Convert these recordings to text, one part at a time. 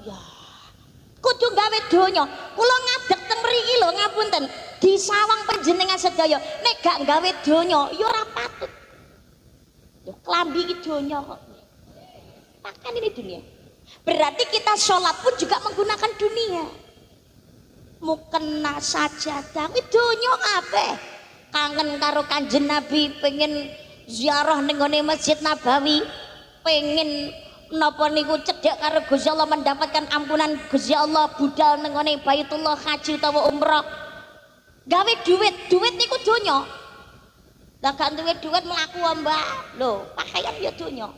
ya kudu gawe donya. Kula ngadeg teng mriki lho ngapunten disawang panjenengan sedaya nek gak gawe donya ya ora patut. Lho klambi iki donya kok. Pakan ini dunia. Berarti kita sholat pun juga menggunakan dunia. Mukena sajadah kuwi donya kabeh. Kangen karo Kanjeng Nabi, pengen ziarah ning gone Masjid Nabawi, pengen napa niku cedhak karo Gusti Allah, mendapatkan ampunan Gusti Allah, budal ning gone Baitullah, haji utawa umrah. Gawe duit niku donya. Lah gak duwe duit mlaku Mbak. Lho, pakaian ya donya.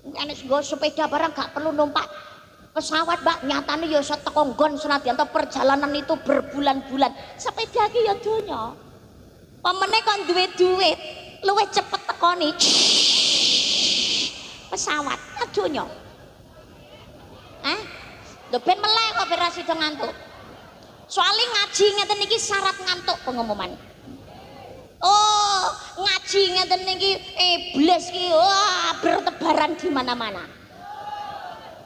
Nek nggo sepeda barang gak perlu numpak pesawat Mbak, nyatane ya iso teko nggon senadyan perjalanan itu berbulan-bulan. Sepeda iki ya donya. Pamene kok duwe duit, luwih cepet tekoni. Pesawat donya. Lho ben melek kok ben ra sida ngantuk. Soale ngaji ngeten iki syarat ngantuk pengumuman. Oh, ngaji ngeten iki iblis ki wah bertebaran di mana-mana.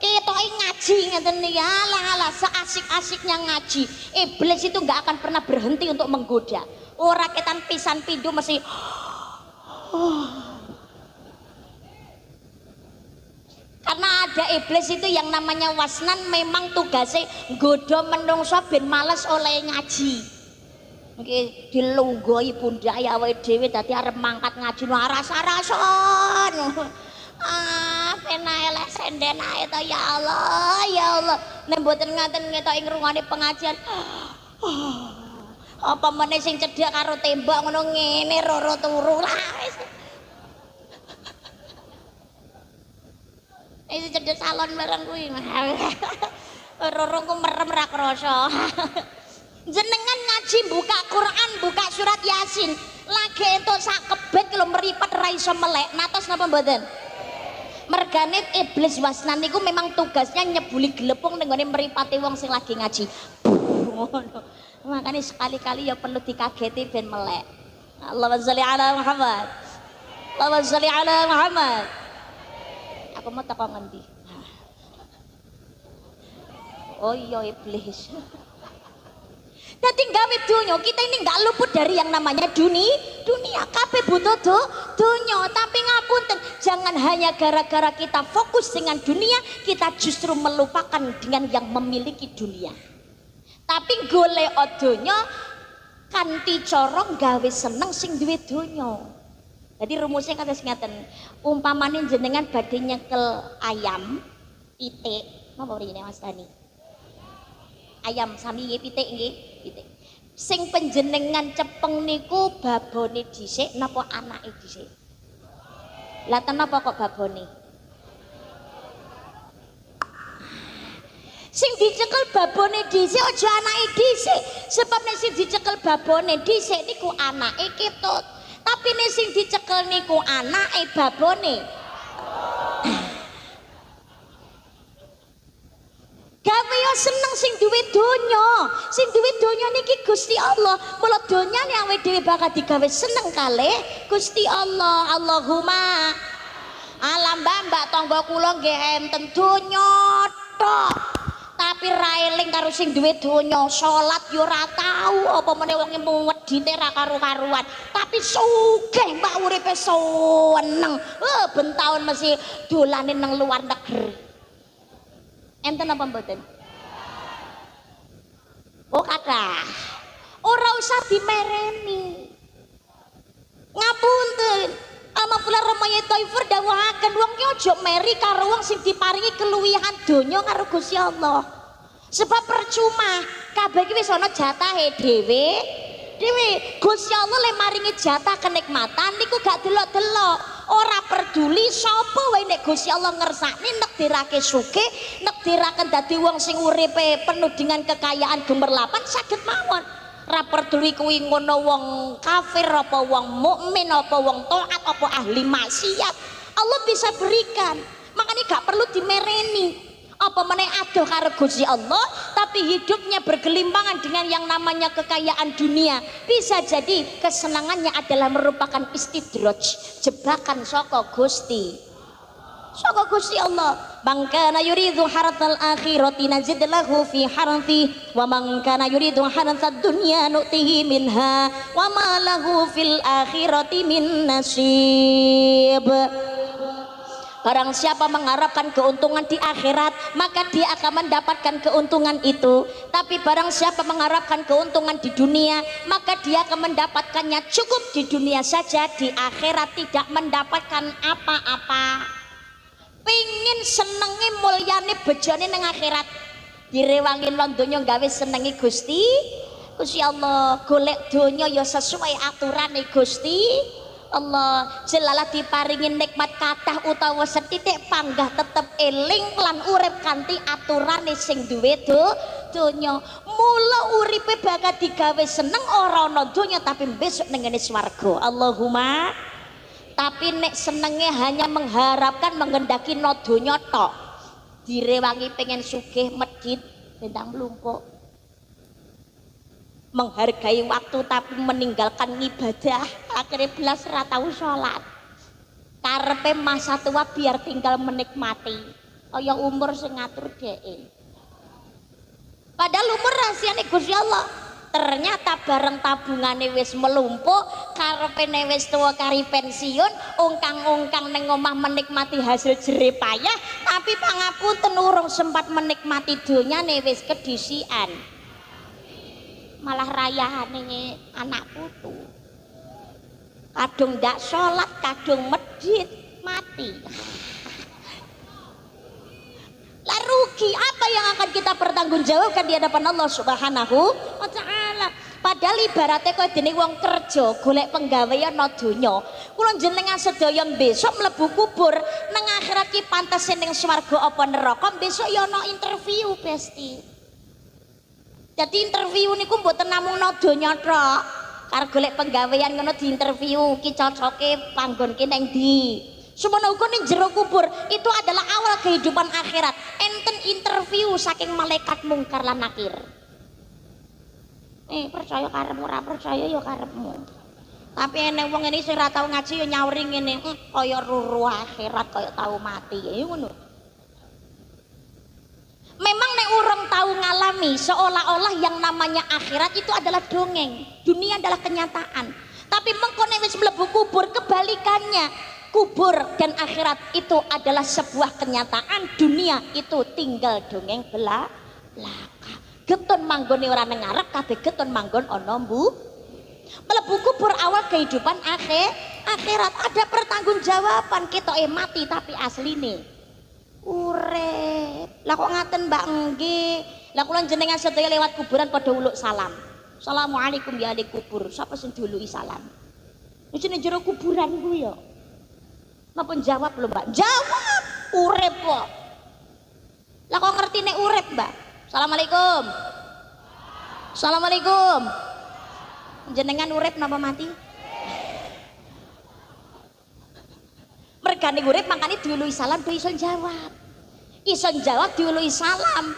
Ketoke ngaji ngeten iki alah seasik-asiknya ngaji. Iblis itu enggak akan pernah berhenti untuk menggoda. Ora ketan pisan pindho mesti karena ada iblis itu yang namanya wasnan, memang tugasnya nggoda menungso ben males oleh ngaji. Nggih dilunggoi pundak awake dhewe dadi arep mangkat ngaji rasa-rason. Penak elek senden ae to ya Allah. Nek mboten ngaten ngetoki ngrungokne pengajian. Apa meneh sing cedhak karo tembak ngono ngene roro turu lah wis. Iki cedhak salon barang kuwi. Roro ku merem ra krasa. Jenengan ngaji buka Quran, buka surat Yasin, lagi entuk sak kebet lho mripat ra iso melek. Natos napa mboten? Mergane iblis wasnan niku memang tugasnya nyebuli gelepung ning nggone mripate wong sing lagi ngaji. Ngono. Makanya sekali-kali ya perlu dikageti ben melek. Allahumma sholli ala Muhammad. Allahumma sholli ala Muhammad. Aku mau teko ngendi? Oh iya iblis. Dadi gawe donya, kita ini nggak luput dari yang namanya dunia. Kabeh butuh donya, tapi ngapunten, jangan hanya gara-gara kita fokus dengan dunia, kita justru melupakan dengan yang memiliki dunia. Tapi golek donya kanthi cara gawe seneng sing duwe donya. Jadi rumusnya kados ngeten, umpamane jenengan badhe nyekel ayam pitik, napa mrene Mas Dani? Ayam sami nggih pitik nggih, pitik. Sing panjenengan cepeng niku babone dhisik napa anake dhisik? Lah kenapa kok babone? Sing dicekel babone dhisik aja anake dhisik. Sebab nek sing dicekel babone dhisik niku anake ketut. Tapi nek sing dicekel niku anake babone. Gawe yo seneng sing duwe donya. Sing duwe donya niki Gusti Allah. Mula donyane awake dhewe bakal digawe seneng kalih Gusti Allah. Allahumma alam mbak tangga kula nggih enten donya tok. Tapi ra eling karo sing duwe donya, salat yo ora tau, apa meneh wong wedhite ra karo-karuan. Tapi sugih mbak uripe seneng. Ben taun mesti dolane nang luar negeri. Enten apa mboten? Oh kathah. Ora usah dimereni. Ngapunten. Amapula Ramaya Thaifur dawuhaken wong ki aja meri karo wong sing diparingi keluwihan donya karo Gusti Allah. Sebab percuma, kabeh iki wis ana jatahe dhewe. Gusti Allah le maringi jatah kenikmatan niku gak delok-delok. Ora peduli sapa wae nek Gusti Allah ngersakne nekdirake sugih, nekdiraken dadi wong sing uripe penuh dengan kekayaan gemerlapan saged mawon. Ra peduli kuwi ngono wong kafir apa wong mukmin apa wong taat apa ahli maksiat, Allah bisa berikan. Makanya gak perlu dimereni. Apa meneh adoh karo Gusti Allah tapi hidupnya bergelimpangan dengan yang namanya kekayaan dunia. Bisa jadi kesenangannya adalah merupakan istidraj, jebakan saka Gusti. saka Gusti Allah. Man kana yuridu haratsal akhirati nazid lahu fi harthi wa man kana yuridu haratsad dunya nu'tihi minha wa ma lahu fil akhirati min nasib. Barang siapa mengharapkan keuntungan di akhirat, maka dia akan mendapatkan keuntungan itu. Tapi barang siapa mengharapkan keuntungan di dunia, maka dia akan mendapatkannya cukup di dunia saja, di akhirat tidak mendapatkan apa-apa. Pingin senengi mulyane bejane nang akhirat, direwangi lan donya gawe senengi Gusti Allah. Golek donya ya sesuai aturane Gusti Allah. Jelalah diparingin nikmat kathah utawa setitik panggah tetep eling lan urip kanthi aturane sing duwe donya. Mula uripe bakal digawe seneng ora ana donya tapi besok ning ngene swarga. Allahumma. Tapi nek senenge hanya mengharapkan menghendaki no donya tok, direwangi pengen sugih medhit bentang mlumpuk, menghargai waktu tapi meninggalkan ibadah, akhirnya belas ora tau salat. Karepe masa tua biar tinggal menikmati, kaya umur sing ngatur dheke. Padahal umur rahasiane Gusti Allah. Ternyata bareng tabungane wis melumpuk, karepene wis tuwa kari pensiun, ungkang-ungkang ning omah menikmati hasil jerih payah, tapi pangapunten urung sempat menikmati donyane wis kedisian. Malah rayahane anak putu. Kadung ndak salat, kadung medhit, mati. Lah rugi apa yang akan kita pertanggungjawabkan di hadapan Allah Subhanahu wa taala. Padahal ibaratnya kaya dene wong kerja golek penggawean no donya. Kula jenengan sedaya besok mlebu kubur nang akhirat ki pantes ning swarga apa neraka, besok ya ana interview Besti. Jadi interview niku mboten namung no donya tok. Karo golek penggawean ngono diinterview ki cocoke panggonke ning ndi. Semono uga ning jero kubur itu adalah awal kehidupan akhirat. Enten interview saking malaikat mungkar lan nakir. Percaya karepmu, ora percaya ya karepmu. Tapi enek wong ngene sing ora tau ngaji ya nyauri ngene, kaya ruru akhirat kaya tau mati. Ya ngono. Memang nek urung tahu ngalami seolah-olah yang namanya akhirat itu adalah dongeng. Dunia adalah kenyataan. Tapi mengko nek wis mlebu kubur kebalikannya. Kubur dan akhirat itu adalah sebuah kenyataan, dunia itu tinggal dongeng belaka. Getun manggone ora nang ngarep, kabeh getun manggon ana mbu. Mlebu kubur awal kehidupan akhirat, ada pertanggungjawaban. Ketoke mati tapi asline urip. Lah kok ngaten Mbak nggih? Lah kula jenengan sedaya lewat kuburan padha uluk salam. Assalamualaikum ya ahli kubur. Sapa sing diuluki salam? Wis ning jero kuburan ku ya. Napa jawab lho Mbak? Jawab, urip kok. Lah kok ngerti nek urip Mbak? Assalamualaikum. Assalamualaikum. Jenengan urip napa mati? Mergane urip makane diului salam do iso jawab. Iso jawab diului salam.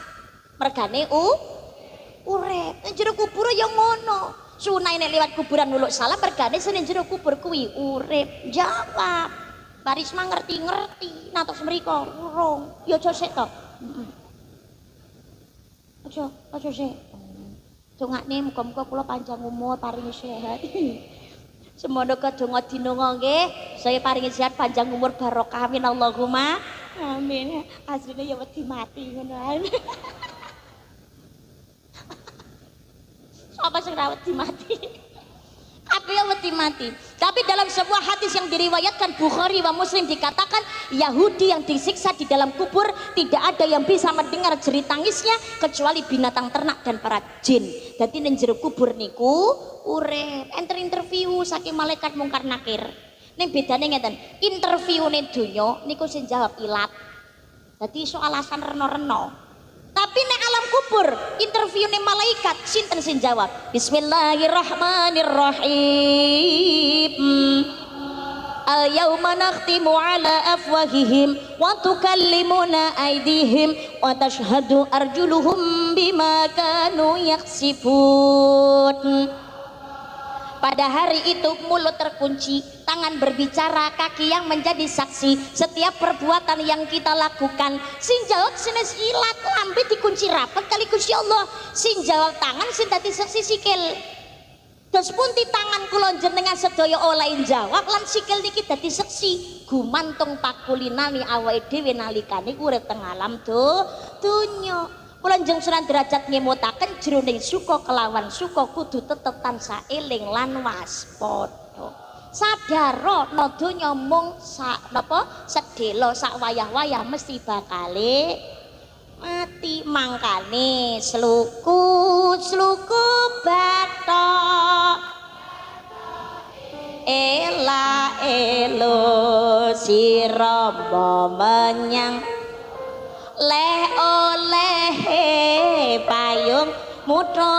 Mergane urip. Ning jero kubur ya ngono. Sunai nek liwat kuburan nuluk salam mergane sing jero kubur kuwi urip. Jawab. Barisma ngerti-ngerti, natos mriko urung. Ya aja sik to. Aja sik. Dongakne muga-muga kula panjang umur, paringi sehat. Semono kadonga dinonga nggih, saya paringi sehat panjang umur barokah amin Allahumma. Amin. Asline ya wedi mati ngono ae. Sapa sing ra wedi mati? Apa yang wedi mati. Tapi dalam sebuah hadis yang diriwayatkan Bukhari wa Muslim dikatakan Yahudi yang disiksa di dalam kubur tidak ada yang bisa mendengar jerit tangisnya kecuali binatang ternak dan para jin. Jadi ning jero kubur niku urip. Enter interview saking malaikat mungkar nakir. Ning bedane ngeten, interviewne donya niku sing jawab ilat. Jadi iso alasan reno-reno. Tapi nek alam kubur interviewne malaikat sinten sing jawab? Bismillahirrahmanirrahim. Al-yawma nakhtimu ala afwahihim wa tukallimuna aydihim wa tashhadu arjuluhum bima kanu yaksibun. Pada hari itu mulut terkunci, tangan berbicara, kaki yang menjadi saksi setiap perbuatan yang kita lakukan. Sing jawab sinis ilat, lambe dikunci rapat kali Gusti Allah. Sing jawab tangan sing dadi saksi sikil. Terus punti tangan kula jenengan sedaya oleh jawab lan sikil niki dadi seksi gumantung pakulinani awake dhewe nalikane urip teng alam donya. Kula njeng sunan derajat ngemutaken jroning suka kelawan suka kudu tetep tansah eling lan waspada. Sadarana donya mung sak napa sedhela sak wayah-wayah mesti bakale mati. Mangkane sluku bathok ela elo sira menyang leh oleh payung muda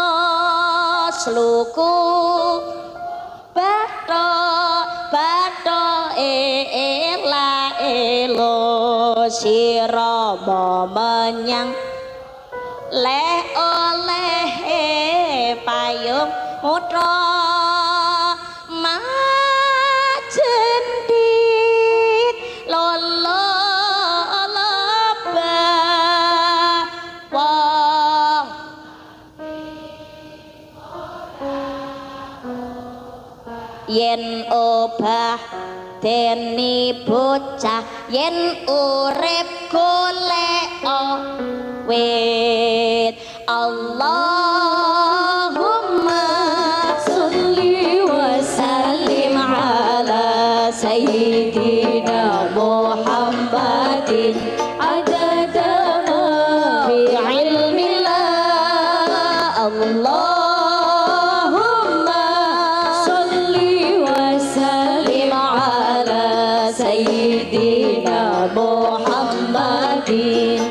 sluku bathok ela elo sira menyang leh oleh payung muda majendit lolo leba wong yen obah deni bocah yen urip golek wit Allahumma sholli wa sallim ala sayyidina Muhammadin adada ma fi ilmillah Allahumma sholli wa sallim ala sayyidina Muhammadin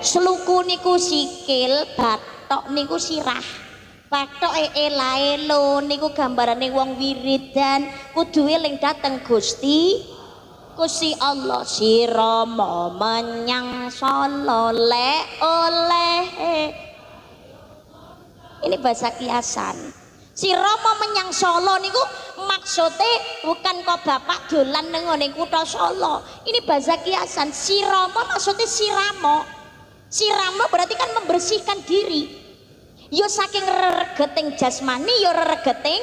sluku niku sikil, bathok niku sirah. Bathoke ela-elo niku gambarane wong wiridan kudu eling dateng Gusti Allah. Sira menyang sala le oleh. Ini bahasa kiasan. Sira menyang Solo niku maksudnya bukan kok bapak dolan ning ngene kutha Solo. Ini bahasa kiasan. Sirama maksudnya siramo. Siramo berarti kan membersihkan diri. Yo saking regeting jasmani, yo regeting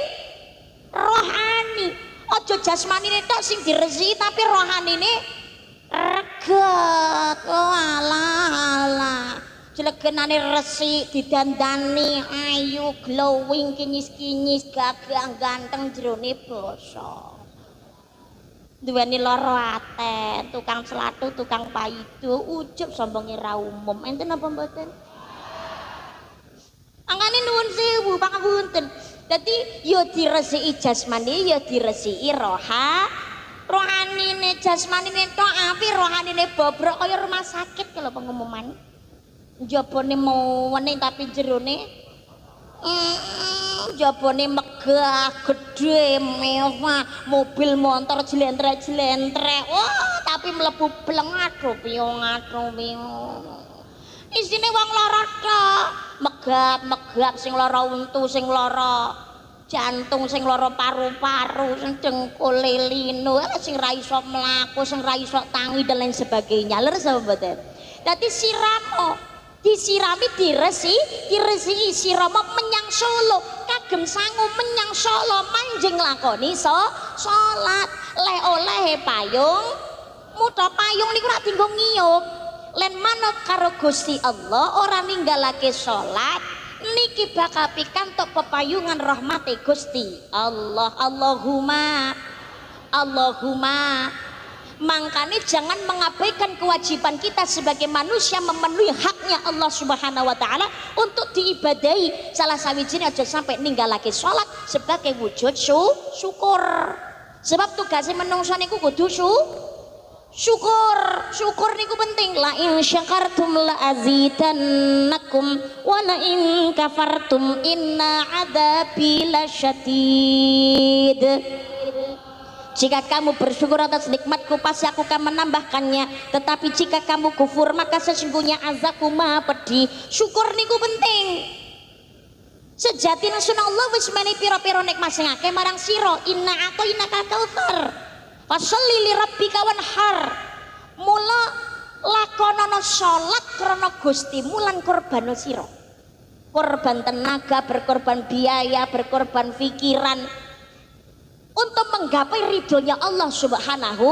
rohani. Ojo jasmani tok sing diresiki tapi rohani ini reget. Oh alah. Jelegenane resik didandani ayu glowing kinyis-kinyis gagah ganteng jerone basa. Duweni lara ate, tukang selatu, tukang paido, ujub sombonge ra umum. Enten apa mboten? Angane nuwun sewu pangapunten. Dadi ya diresiki jasmani, ya diresiki rohanine jasmanine tok api, rohanine bobrok kaya rumah sakit kalau pengumuman. Jabone mewene tapi jerone jabone megah gede mewah mobil motor jlentre-jlentre wah tapi mlebu blengat piung isine wong lara tok megap sing lara untu sing lara jantung sing lara paru-paru sing dengkule lino sing ra iso mlaku sing ra iso tangi dan lain sebagainya lho sahabat. Dadi siramo disirami diresiki sirama menyang Solo kagem sangu menyang Solo manjing lakoni salat le oleh payung muda payung niku ora dinggo ngiyup len manut karo Gusti Allah ora ninggalake salat niki bakal pikantuk pepayungan rahmate Gusti Allah. Allahumma Makanya jangan mengabaikan kewajiban kita sebagai manusia memenuhi haknya Allah Subhanahu wa taala untuk diibadahi. Salah sawijine aja sampai ninggalake salat sebagai wujud syukur. Sebab tugasnya menungso niku kudu syukur niku penting. La in syakartum la azidannakum wa la in kafartum inna adzabi lasyadid. Jika kamu bersyukur atas nikmatku pasti aku akan menambahkannya, tetapi jika kamu kufur maka sesungguhnya azabku maha pedih. Syukur niku penting. Sejati sunah Allah wis meni pira-pira nikmat sing akeh marang sira. Inna atainaka kautsar fasholli li rabbika wanhar. Mula lakonono salat krana Gustimu lan korban sira. Korban tenaga, berkorban biaya, berkorban pikiran untuk menggapai ridhonya Allah Subhanahu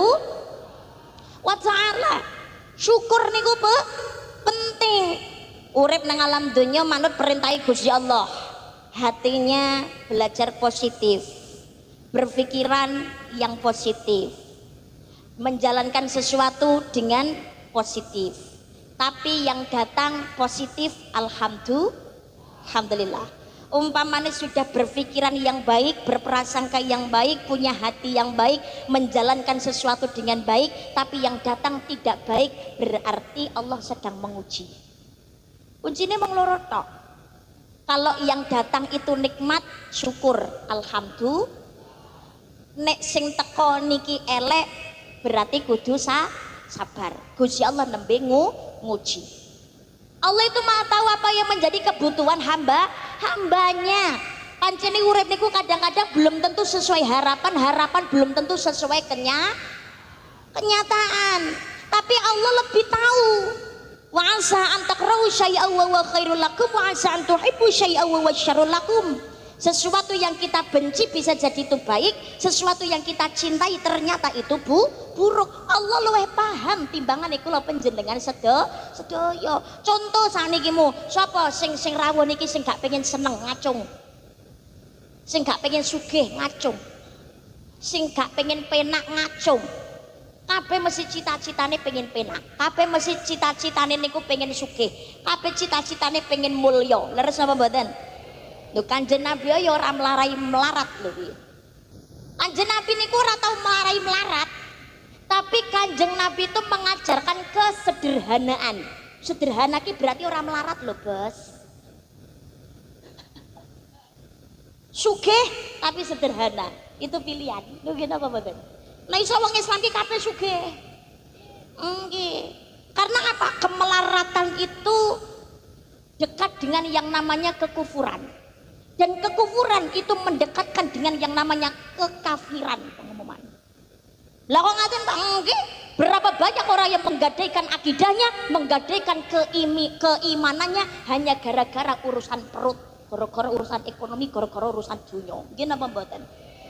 wa taala. Syukur niku penting. Urip nang alam dunya manut perintah Gusti Allah. Hatinya belajar positif, berpikiran yang positif, menjalankan sesuatu dengan positif, tapi yang datang positif. Alhamdulillah. Umpamanya sudah berpikiran yang baik, berprasangka yang baik, punya hati yang baik, menjalankan sesuatu dengan baik, tapi yang datang tidak baik, berarti Allah sedang menguji. Ujinya mung loro tok. Kalau yang datang itu nikmat, syukur, alhamdulillah. Nek sing teko niki elek, berarti kudu sabar. Gusti Allah nembe nguji. Allah itu maha tahu apa yang menjadi kebutuhan hambanya. Pancene urip niku kadang-kadang belum tentu sesuai harapan belum tentu sesuai kenyataan. Tapi Allah lebih tahu. Wa asa an takrahu syai'an wa huwa khairul lakum wa asa an tuhibbu syai'an wa huwa syarrul lakum. Sesuatu yang kita benci bisa jadi itu baik, sesuatu yang kita cintai ternyata itu buruk. Allah luwih paham timbangan iku lho panjenengan sedaya. Contoh saniki mu, sapa sing rawuh niki sing gak pengen seneng ngacung. Sing gak pengen sugih ngacung. Sing gak pengen penak ngacung. Kabeh mesti cita-citane pengen penak. Kabeh mesti cita-citane niku pengen sugih. Kabeh cita-citane pengen mulya. Leres napa mboten? Lho Kanjeng Nabi ya ora melarai melarat lho kuwi. Kanjeng Nabi niku ora tau melarai melarat. Tapi Kanjeng Nabi itu mengajarkan kesederhanaan. Sederhana ki berarti ora melarat lho, Bos. Sugih tapi sederhana. Itu pilihan. Lho nggih napa mboten? Nah iso wong Islam ki kabeh sugih. Nggih. Karena apa? Kemelaratan itu dekat dengan yang namanya kekufuran. Dan kekufuran itu mendekatkan dengan yang namanya kekafiran, pengumuman. Lah kok ngaten Pak? Nggih. Berapa banyak orang yang menggadaikan akidahnya, menggadaikan keimanannya hanya gara-gara urusan perut, gara-gara urusan ekonomi, gara-gara urusan dunia. Nggih napa mboten?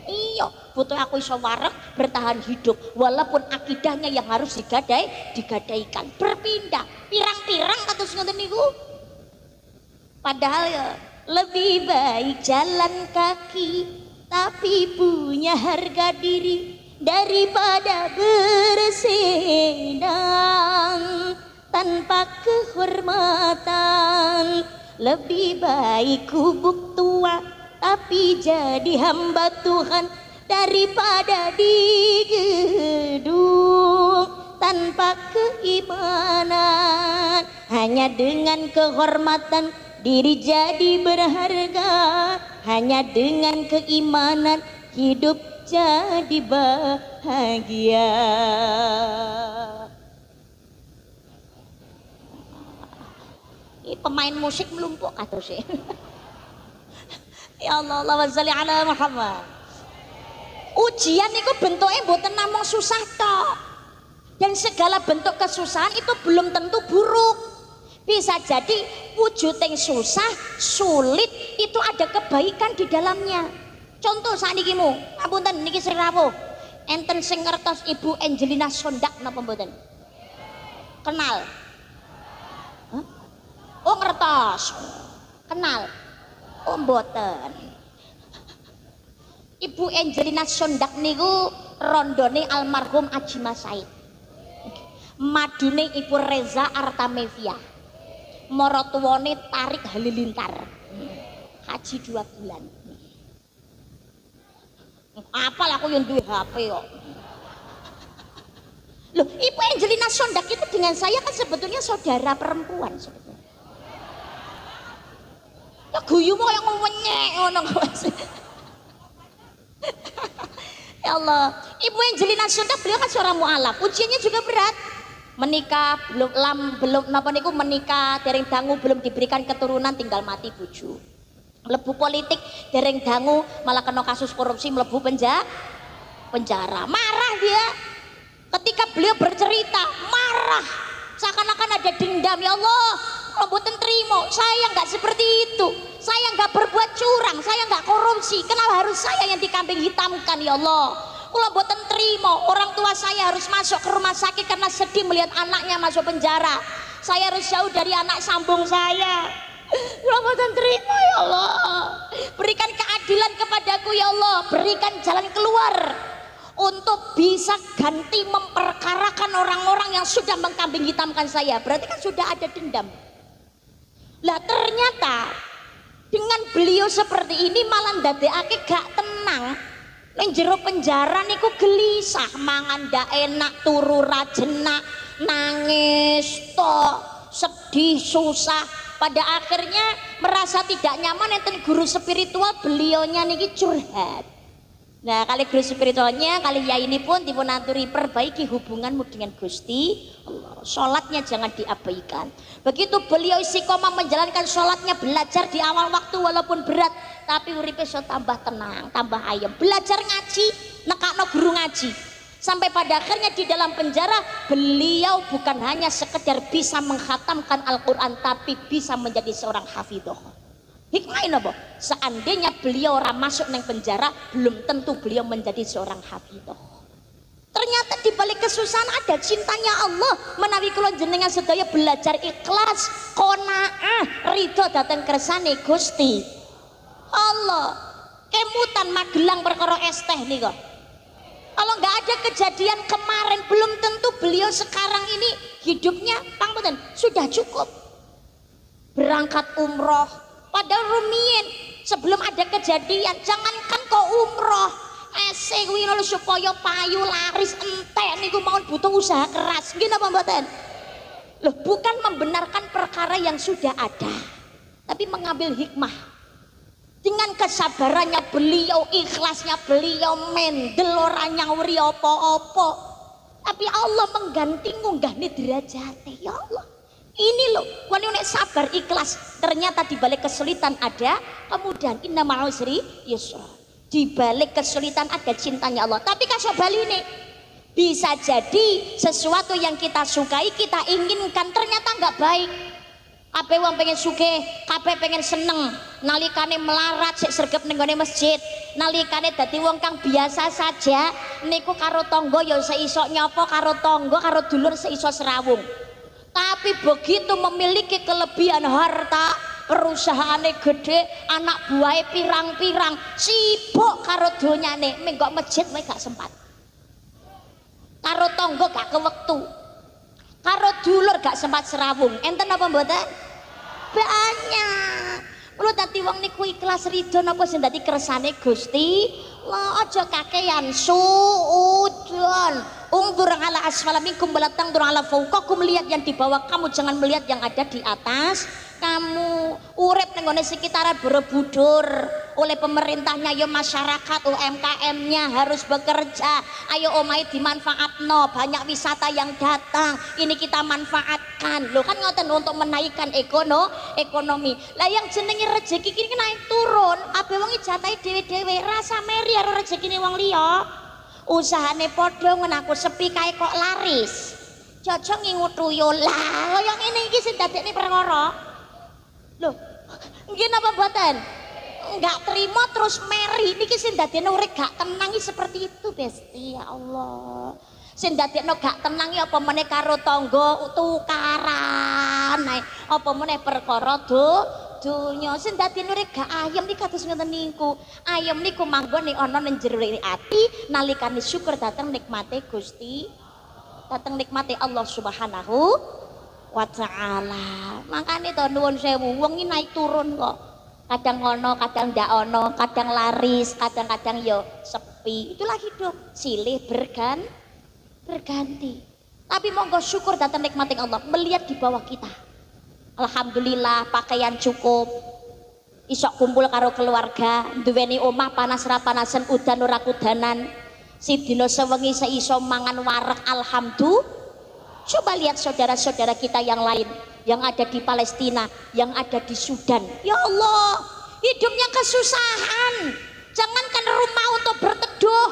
Iya, butuh aku iso wareg bertahan hidup walaupun akidahnya yang harus digadaikan. Berpindah, pirang-pirang kados ngoten niku. Padahal ya lebih baik jalan kaki tapi punya harga diri daripada bersedang tanpa kehormatan. Lebih baik kubuk tua tapi jadi hamba Tuhan daripada di gedung tanpa keimanan. Hanya dengan kehormatan diri jadi berharga, hanya dengan keimanan hidup jadi bahagia. Ini pemain musik melumpuk atau sih? Ya Allah, Allahumma sholli ala Muhammad. Ujian itu bentuknya mboten namung susah tok. Dan segala bentuk kesusahan itu belum tentu buruk. Bisa jadi wujud yang susah, sulit itu ada kebaikan di dalamnya. Contoh saniki mu, ngapunten niki sing rawuh. Enten sing ngertos Ibu Angelina Sondak napa mboten? Kenal? Hah? Oh ngertos. Kenal? Oh mboten. Ibu Angelina Sondak niku rondone almarhum Aji Mas Said, madune Ibu Reza Artamevia, morotuwone Tarik Halilintar, haji 2 bulan. Apal aku yang duwe HP kok. Loh, Ibu Angelina Sondak itu dengan saya kan sebetulnya saudara perempuan sebetulnya. Ya guyumu kayak ngewenyek ngono kok. Ya Allah, Ibu Angelina Sondak beliau kan seorang mualaf, ujiannya juga berat. Menikah belum napa niku menikah dereng dangu belum diberikan keturunan tinggal mati bojo. Mlebu politik dereng dangu malah kena kasus korupsi mlebu penjara. Marah dia. Ketika beliau bercerita marah seakan-akan ada dendam. Ya Allah, kalau mboten terima, saya nggak seperti itu, saya nggak berbuat curang, saya nggak korupsi, kenapa harus saya yang dikambing hitamkan? Ya Allah, kalau mboten terima, orang tua saya harus masuk ke rumah sakit karena sedih melihat anaknya masuk penjara, saya harus jauh dari anak sambung saya. Kalau mboten terima, ya Allah, berikan keadilan kepadaku, ya Allah, berikan jalan keluar untuk bisa ganti memperkarakan orang-orang yang sudah mengkambing hitamkan saya. Berarti kan sudah ada dendam. Lah ternyata dengan beliau seperti ini malah ndadekake gak tenang. Ning jero penjara niku gelisah, mangan ndak enak, turu ra jenak, nangis tok, sedih, susah. Pada akhirnya merasa tidak nyaman, enten guru spiritual beliaunya niki curhat. Nah, kali guru spiritualnya, kali ya ini pun dipun aturi, perbaiki hubunganmu dengan Gusti Allah. Sholatnya jangan diabaikan. Begitu beliau istiqomah menjalankan sholatnya, belajar di awal waktu walaupun berat, tapi uripe so tambah tenang, tambah ayem. Belajar ngaji, nekakno guru ngaji. Sampai pada akhirnya di dalam penjara, beliau bukan hanya sekedar bisa menghatamkan Al-Quran, tapi bisa menjadi seorang hafidhoh. Hikmahnya apa? Seandainya beliau orang masuk neng penjara, belum tentu beliau menjadi seorang hafidhoh. Ternyata di balik kesusahan ada cintanya Allah. Menawi kula jenengan sedaya belajar ikhlas, qanaah, ridho dateng kersane Gusti Allah. Kemutan Magelang perkara es teh nika. Kalau nggak ada kejadian kemarin, belum tentu beliau sekarang ini hidupnya pangboten sudah cukup. Berangkat umroh, padahal rumiyin sebelum ada kejadian, jangankan kok umroh, esek kuwi lho supaya payu laris entek niku mau butuh usaha keras. Nggih napa mboten? Loh, bukan membenarkan perkara yang sudah ada, tapi mengambil hikmah. Dengan kesabarannya beliau, ikhlasnya beliau, mendel ora nyawuri apa-apa. Tapi Allah mengganti ngunggahne derajate. Ya Allah. Ini loh, wani nek sabar ikhlas, ternyata di balik kesulitan ada kemudian inna ma'al usri yusra. Di balik kesulitan ada cintanya Allah. Tapi kasih baline, bisa jadi sesuatu yang kita sukai, kita inginkan ternyata nggak baik. Kabeh wong pengen sugih, kabeh pengen seneng, nalikane melarat sik sregep ning gone masjid, nalikane dadi wong kang biasa saja niku karo tangga ya seiso nyapa, karo tangga karo dulur seiso serawung. Tapi begitu memiliki kelebihan harta, perusahaannya gede, anak buahnya pirang-pirang, sibuk karo donyane, menggok masjid wae gak sempat. Karo tangga gak kewektu. Karo dulur gak sempat serawung. Enten apa mboten? Banyak. Kulo dadi wong niku ikhlas ridho napa sing dadi kersane Gusti. Lah aja kakean suudon. Ungdur ala asfala minkum balatang dur ala fauqakum, lihat yang di bawah kamu, jangan melihat yang ada di atas kamu. Urip nang ngene sekitaran Borobudur oleh pemerintahnya, ya masyarakat UMKM-nya harus bekerja. Ayo omahe dimanfaatno, banyak wisata yang datang, ini kita manfaatkan. Loh kan ngoten untuk menaikkan ekonomi. Lah yang jenenge rezeki iki naik turun, abe wong jatahe dhewe-dhewe, rasa meri karo rezekine wong liya. Usahane padha ngono, aku sepi kae kok laris. Cocok ngingut tuyul. Lah kaya ngene iki sing dadekne perkara. Loh, nggih napa mboten? Enggak terima terus meri niki sing dadekne urip gak tenang seperti itu, Besti. Ya Allah. Sing dadekno gak tenang apa meneh karo tangga tukaran. Apa meneh perkara donya sing dadi nure gak ayem iki kados ngoten niku. Ayem niku manggon nek ana ning jero ati nalikane syukur dateng nikmate Gusti, dateng nikmate Allah Subhanahu wa taala. Makane to nuwun sewu wong iki naik turun kok. Kadang ono, kadang ndak ono, kadang laris, kadang-kadang yo sepi. Itulah hidup, silih berganti. Tapi monggo syukur datang nikmatin Allah melihat di bawah kita. Alhamdulillah pakaian cukup, isok kumpul karo keluarga, duweni omah panas ra panasan udan ora kudanan, sidina sewengi seiso mangan wareg. Alhamdulillah. Coba lihat saudara-saudara kita yang lain yang ada di Palestina, yang ada di Sudan. Ya Allah, hidupnya kesusahan. Jangankan rumah untuk berteduh,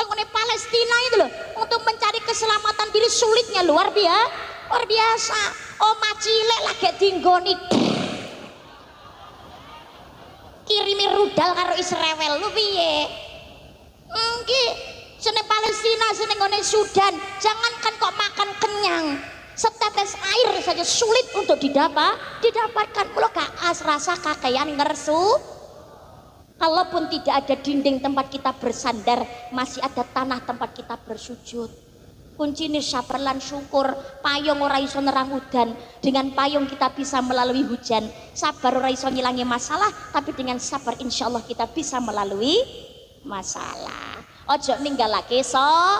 tengone Palestina itu loh, untuk mencari keselamatan diri sulitnya luar biasa. Omah cilik lagi dinggoni kirimi rudal karo Israel lu piye? Seneng Palestina, seneng ngone Sudan, jangankan kok makan kenyang, setetes air saja sulit untuk didapatkan. Mulo gak rasa kakean ngersu. Kalaupun tidak ada dinding tempat kita bersandar, masih ada tanah tempat kita bersujud. Kuncine sabar lan syukur. Payung ora iso nerang udan, dengan payung kita bisa melalui hujan. Sabar ora iso ngilangi masalah, tapi dengan sabar insyaallah kita bisa melalui masalah. Ojo ninggalake sholat.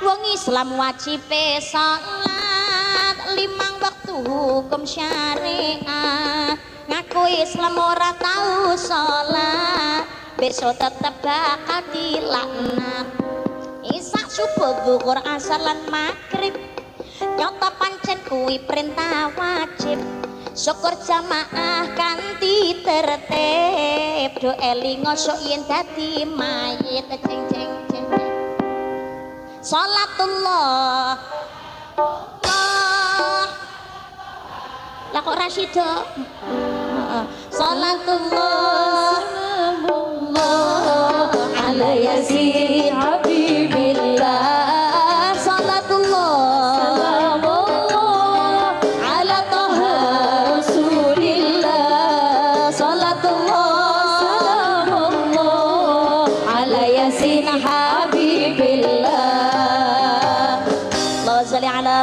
Wong Islam wajib sholat 5 waktu hukum syariat. Ngaku Islam ora tahu sholat, besok tetep bakal dilaknat. Isak subuh zuhur asar lan maghrib, nyata pancen kuwi perintah wajib. Syukur jamaah kanthi tertib, do elingo sok yen dadi mayit. Jeng jeng jeng. Salatullah lah kok Rasida. Salatullah ala yasin habibillah. Salatullah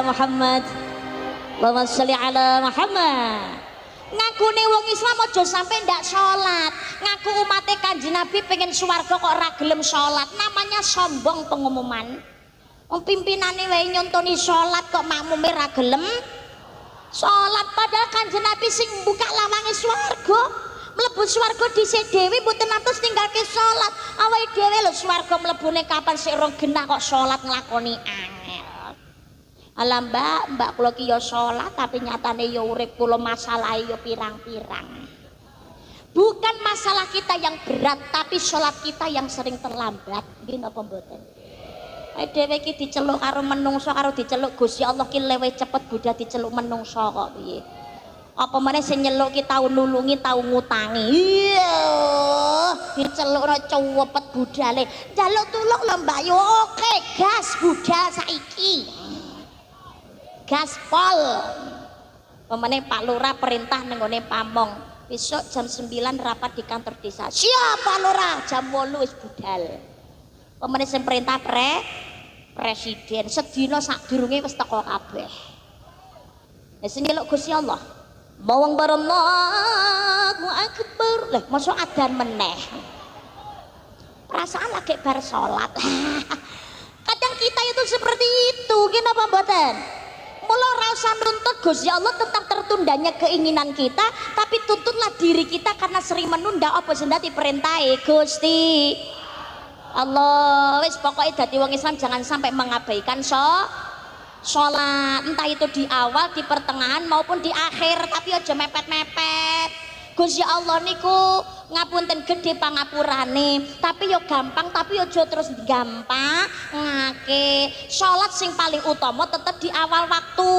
Muhammad, Allahumma sholli ala Muhammad. Ngakune wong Islam aja sampai ndak sholat, ngaku umatnya Kanjeng Nabi pengen swarga kok ora gelem sholat, namanya sombong pengumuman. Wong pimpinane wae nyontoni sholat kok makmume ra gelem sholat, padahal Kanjeng Nabi sing buka lawange swarga, mlebu swarga dhisik dhewe mboten atus ninggalke sholat. Awake dhewe lho swarga mlebune kapan sik rong genah kok sholat nglakoni angel. Alah mbak kula ki ya sholat tapi nyatane ya urip kula masalah ya pirang-pirang. Bukan masalah kita yang berat, tapi sholat kita yang sering terlambat. Nggih napa mboten? Ae dhewe ki diceluk karo menungso karo diceluk Gusti Allah ki lewe cepet budal diceluk menungso kok piye. Apa meneh sing nyeluk ki tau nulungi tau ngutangi. Iya, dicelukno cepet budale. Njaluk tulung lho Mbak yo oke gas budal saiki. Gaspol. Pemene Pak Lurah perintah nenggone Pamong, besok jam 9 rapat di kantor desa. Siap Pak Lurah, jam 8 wis budal. Pemene sing perintah presiden sedina sadurunge wis teko kabeh. Lah sing nyeluk Gusti Allah. Bawang Allahu Akbar. Lah mosok adzan meneh. Perasaan lagi bar salat. Kadang kita itu seperti itu, kenapa mboten? Mula ora usah nuntut Gusti Allah tetap tertundanya keinginan kita, tapi tuntutlah diri kita karena sering menunda apa sing dadi perintahe Gusti Allah. Wis pokoke dadi wong Islam jangan sampai mengabaikan sholat, entah itu di awal, di pertengahan maupun di akhir, tapi aja mepet-mepet. Gusti Allah niku ngapunten gede pangapurane, tapi yo gampang, tapi aja terus gampang ngake. Sholat sing paling utama tetap di awal waktu,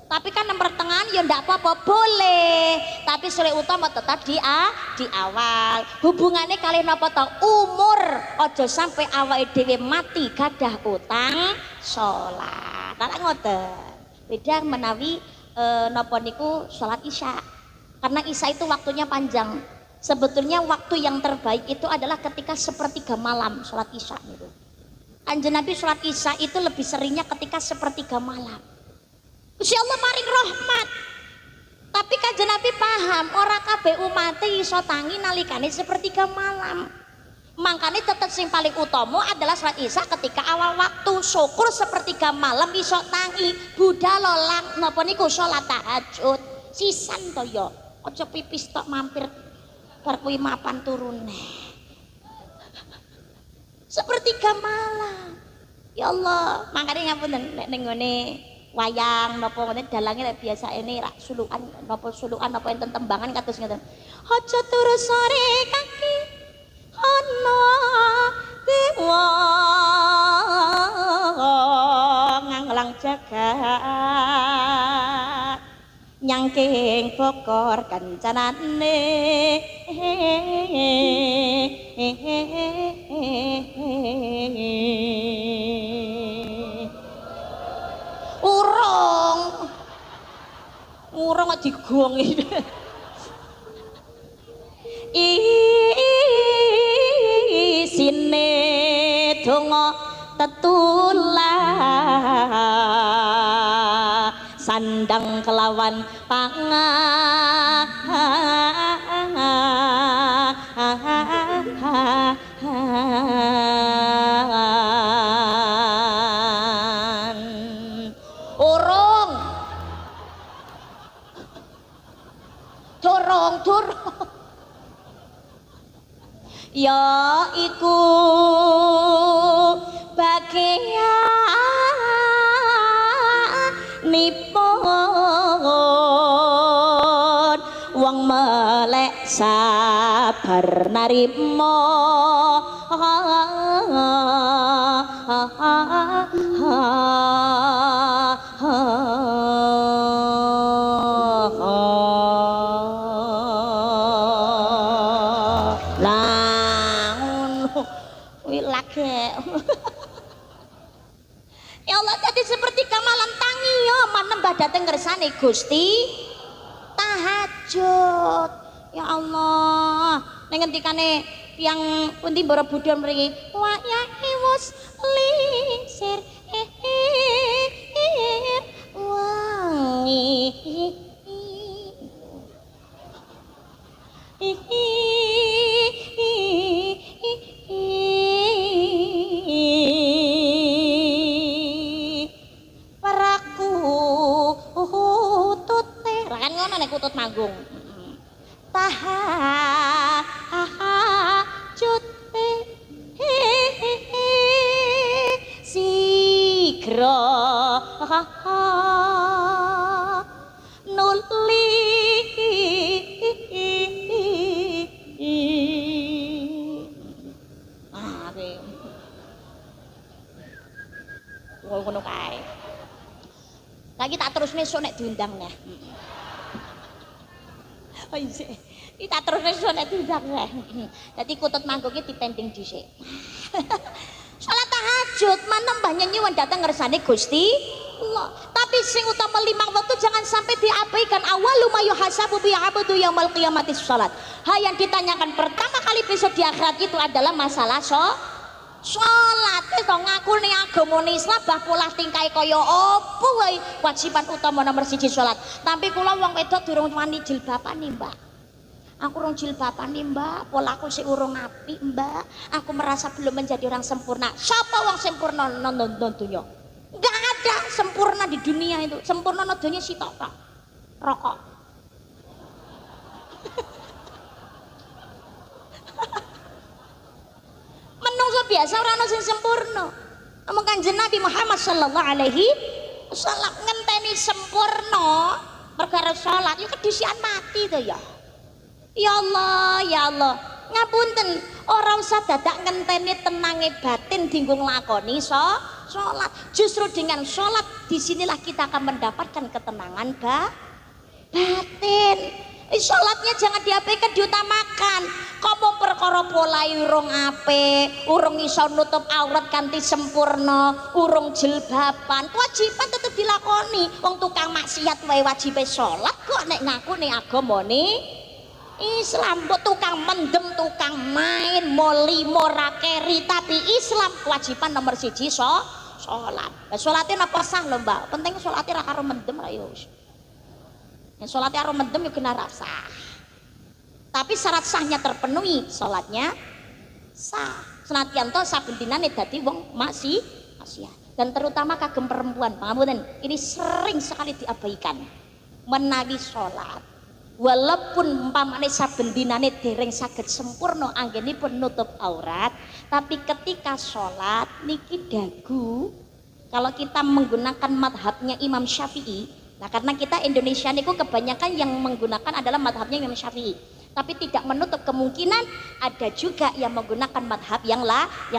tapi kan yang pertengahan ya ndak apa-apa boleh, tapi sore utama tetap di awal. Hubungannya kalian apa tau? Umur aja sampai awake dhewe mati gadah utang sholat. Kalau ngoten beda menawi napa niku sholat isya. Karena isya itu waktunya panjang. Sebetulnya waktu yang terbaik itu adalah ketika sepertiga malam sholat isya gitu. Kanjeng Nabi sholat isya itu lebih seringnya ketika sepertiga malam. Gusti Allah maring rahmat. Tapi kanjeng Nabi paham ora kabeh umat iso tangi nalikane sepertiga malam. Makanya tetap yang paling utama adalah sholat isya ketika awal waktu. Syukur sepertiga malam iso tangi budal lolang napa niku sholat tahajud sisan to ya aja pipis tok mampir bar kuwi mapan turune sepertiga malam. Ya Allah, makanya ngapunten nek ning ngene wayang napa ngoten dalange lek biasa ini rak sulukan napa enten tembangan kados ngeten. Aja turu sore kaki ana dewa nganglang jagat nyangking bokor kancanane urung digongi isine donga tetulah sandang kelawan durung ya iku bagianipun wong melek sabar narima ya Allah jadi seperti malam tangi yo manembah dateng ngersane Gusti tahajud. Ya Allah ning ngendikane tiyang pundi Borobudur mriki wa ya wis lisir wangi kutut manggung tahajud sigra nuli ngono kae lagi tak terus besok nek diundang nih. Oh iya, kita terus nek diundang nih. Jadi kutut manggungnya dipending dhisik. Salat tahajud manembah nyenyuwun datang ngersane Gusti Allah. Tapi sing utama 5 waktu jangan sampai diabaikan. Awalu ma yuhasabu bi 'abdu yaumil qiyamati shalat. Yang ditanyakan pertama kali besok di akhirat itu adalah masalah sholat. Itu ngakuni agama Islam bah pola tingkai kaya apa wae kewajiban utama nomor 1 sholat. Tapi kula wong wedok durung wani jilbaban nih Mbak. Aku urung jilbaban nih Mbak, polaku sih urung apik Mbak. Aku merasa belum menjadi orang sempurna. Siapa wong sempurna nonton dunia? Enggak ada sempurna di dunia itu. Sempurna no dunia sitok tok. Rokok. Menungso biasa ora ono sing sempurna. Amung Kanjeng Nabi Muhammad sallallahu alaihi wasallam ngenteni sempurna perkara salat yo kedisian mati to ya. Ya Allah, ya Allah. Ngapunten, ora usah dadak ngenteni tenange batin dinggo nglakoni salat. Justru dengan salat disinilah kita akan mendapatkan ketenangan batin. Salatnya jangan diabaikan, diutamakan. Kamu perkara polai urung apik, urung iso nutup aurat kanthi sempurna, urung jilbaban, kewajiban tetep dilakoni. Wong tukang maksiat wae wajib salat kok nek ngaku ning agamane Islam. Kok tukang mendem, tukang main, moli, morakeri, tapi Islam kewajiban nomor siji sholat. Sholatnya napa sah lho Mbak? Penting sholatnya ra karo mendem ra yo. Yen sholatnya karo mendem yo kena rasa. Tapi syarat sahnya terpenuhi, sholatnya sah. Senadyan to saben dinane dadi wong maksiat. Dan terutama kagem perempuan, pangapunten, ini sering sekali diabaikan. Menawi sholat walaupun umpamane saben dinane dereng saged sempurna anggenipun nutup aurat, tapi ketika sholat niki dagu, kalau kita menggunakan madhabnya Imam Syafi'i, nah karena kita Indonesia niku kebanyakan yang menggunakan adalah madhabnya Imam Syafi'i, tapi tidak menutup kemungkinan ada juga yang menggunakan madhab yang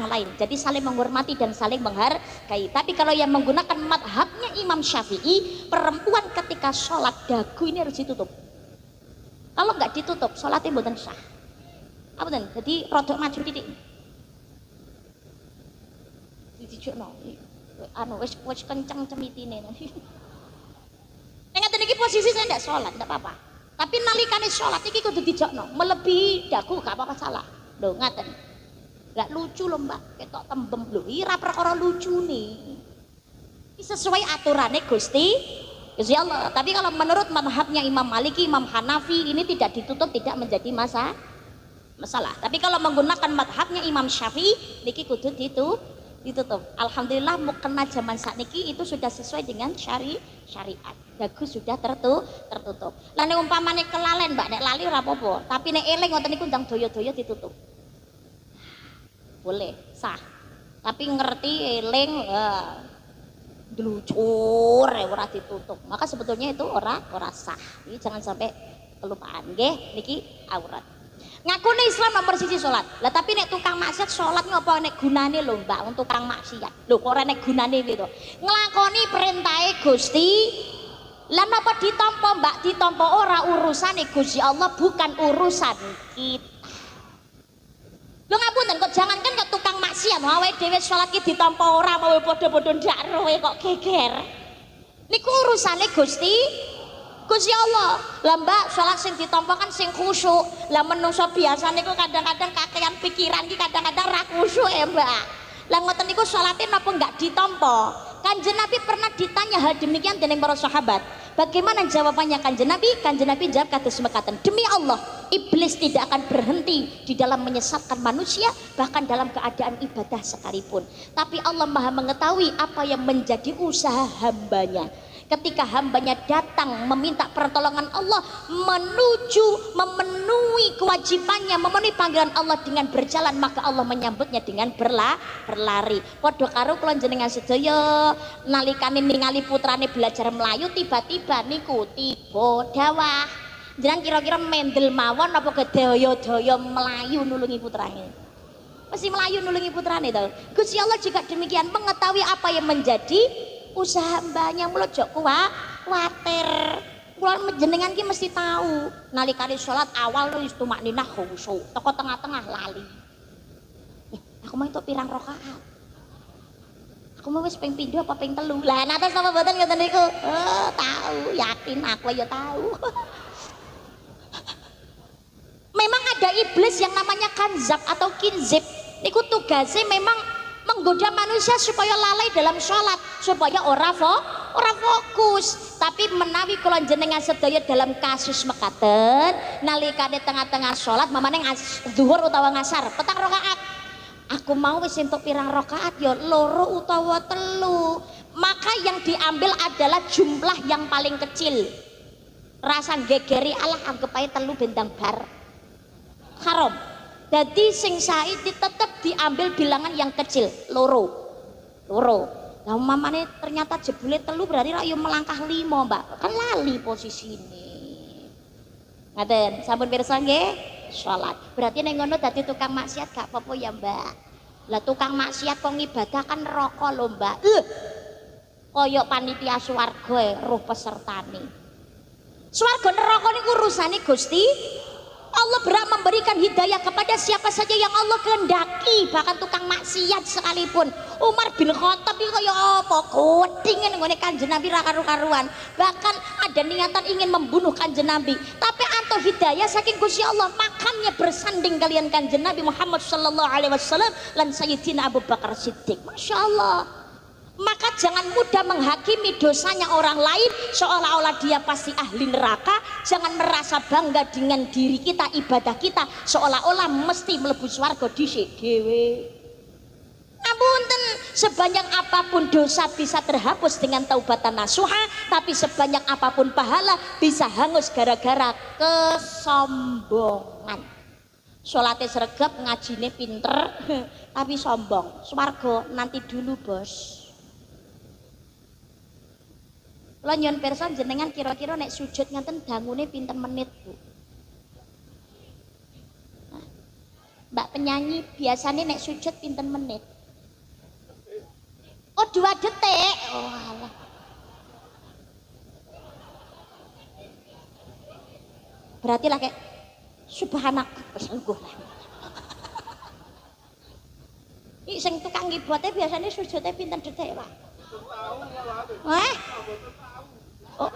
lain, jadi saling menghormati dan saling menghargai. Tapi kalau yang menggunakan madhabnya Imam Syafi'i, perempuan ketika sholat dagu ini harus ditutup. Kalau nggak ditutup, sholatnya mboten sah. Apa ten? Jadi rodok maju titik. Dijukno. Anu wis kenceng cemitine. Nek ngaten iki posisi saya ndak sholat, ndak apa-apa. Tapi nalikane sholat iki kudu dijokno, melebihi dagu gak apa-apa salah. Lho ngaten. Nggak lucu lho Mbak, ketok tembem lho. Ira perkara lucu nih. Ini sesuai aturannya Gusti Allah. Tapi kalau menurut mazhabnya Imam Maliki, Imam Hanafi, ini tidak ditutup, tidak menjadi masalah. Tapi kalau menggunakan mazhabnya Imam Syafi'i, niki kudu ditutup. Alhamdulillah mukena zaman saat niki itu sudah sesuai dengan syariat. Dagu sudah tertutup. Lah nek umpamane kelalen Mbak, nek lali ora apa-apa, tapi nek eling ngoten niku ndang doyo-doyo ditutup. Boleh, sah. Tapi ngerti eling delucur ora ditutup, maka sebetulnya itu ora sah. Jadi jangan sampai kelupaan nggih, niki aurat. Ngakune Islam nomor siji salat. Lah tapi nek tukang maksiat salat ngopo nek gunane lho Mbak, untuk tukang maksiat. Lho kok ora nek gunane gitu. Nglakoni perintahe Gusti. Lah napa ditampa Mbak? Ditampa ora urusane Gusti Allah, bukan urusan kita. Lho ngapunten kok jangankan kok tukang maksiat, awake dhewe salat ki ditampa ora mau padha-padha ndak roe kok geger. Niku urusane Gusti Allah. Lah Mbak, salat sing ditampa kan sing khusyuk. Lah menungso biasa niku kadang-kadang kakean pikiran ki kadang-kadang ra khusyuk ya Mbak. Lah ngoten niku salate napa enggak ditampa? Kanjeng Nabi pernah ditanya hal demikian dening para sahabat. Bagaimana jawabannya Kanjeng Nabi? Kanjeng Nabi jawab kados mekaten, demi Allah, iblis tidak akan berhenti di dalam menyesatkan manusia, bahkan dalam keadaan ibadah sekalipun. Tapi Allah Maha mengetahui apa yang menjadi usaha hambanya. Ketika hambanya datang meminta pertolongan Allah, memenuhi kewajibannya, memenuhi panggilan Allah dengan berjalan, maka Allah menyambutnya dengan berlari. Padha karo kula jenengan sedaya nalikane ningali putrane belajar melayu, tiba-tiba niku tiba dawah. Jenengan kira-kira mendel mawon apa gedaya-daya melayu nulungi putrane? Mesti melayu nulungi putrane to. Gusti Allah juga demikian mengetahui apa yang menjadi usaha mbaknya, melojok kuwatir. Kula jenengan ki mesti tahu nalikane salat awal wis tumakninah khusyuk, teko tengah-tengah lali. Aku mau entuk pirang rakaat? Aku mau wis ping pindho apa ping telu? Lah nate sapa mboten ngoten niku? Oh, tahu, yakin aku ya tahu. Memang ada iblis yang namanya kanzab atau kinzib. Niku tugasnya memang menggoda manusia supaya lalai dalam sholat, supaya ora fokus. Tapi menawi kula jenengan sedaya dalam kasus mekaten, nalikane tengah-tengah sholat mamane zuhur utawa ngasar petang rakaat, aku mau wis entuk pirang rakaat ya loro utawa telu, maka yang diambil adalah jumlah yang paling kecil. Rasa gegeri Allah anggap ae telu bentang bar haram. Jadi sing sae tetap diambil bilangan yang kecil, loro. Lah mamane ternyata jebule telu berarti ra yo melangkah 5, Mbak. Kan lali posisine. Ngaten, sampun pirsa nggih? Salat. Berarti nek ngono dadi tukang maksiat gak apa-apa ya, Mbak. Lah tukang maksiat kok ngibadah kan neraka lho, Mbak. Kaya panitia swarga roh pesertane. Swarga neraka niku urusane Gusti Allah berhak memberikan hidayah kepada siapa saja yang Allah kehendaki, bahkan tukang maksiat sekalipun. Umar bin Khattab iki kaya apa koding ngene Kanjeng Nabi ra karu-karuan, bahkan ada niatan ingin membunuh Kanjeng Nabi, tapi anto hidayah saking Gusti Allah, makamnya bersanding kalian Kanjeng Nabi Muhammad sallallahu alaihi wasallam lan Sayyidina Abu Bakar Siddiq. Masya Allah. Maka jangan mudah menghakimi dosanya orang lain seolah-olah dia pasti ahli neraka. Jangan merasa bangga dengan diri kita, ibadah kita, seolah-olah mesti mlebu swarga dhisik dhewe. Ngapunten, sebanyak apapun dosa bisa terhapus dengan taubatan nasuha, tapi sebanyak apapun pahala bisa hangus gara-gara kesombongan. Salate sregep, ngajine pinter, tapi sombong. Swarga nanti dulu, Bos. Kula nyuwun pirsa jenengan kira-kira nek sujud ngenten dangune pinten menit, Bu? Mbak penyanyi biasanya nek sujud pinten menit? Oh 2 detik. Oh alah. Berarti lah kayak subhanak sungguh lah. Iki sing tukang ngibate biasanya sujudnya pinten detik, Pak? Wah. Oh.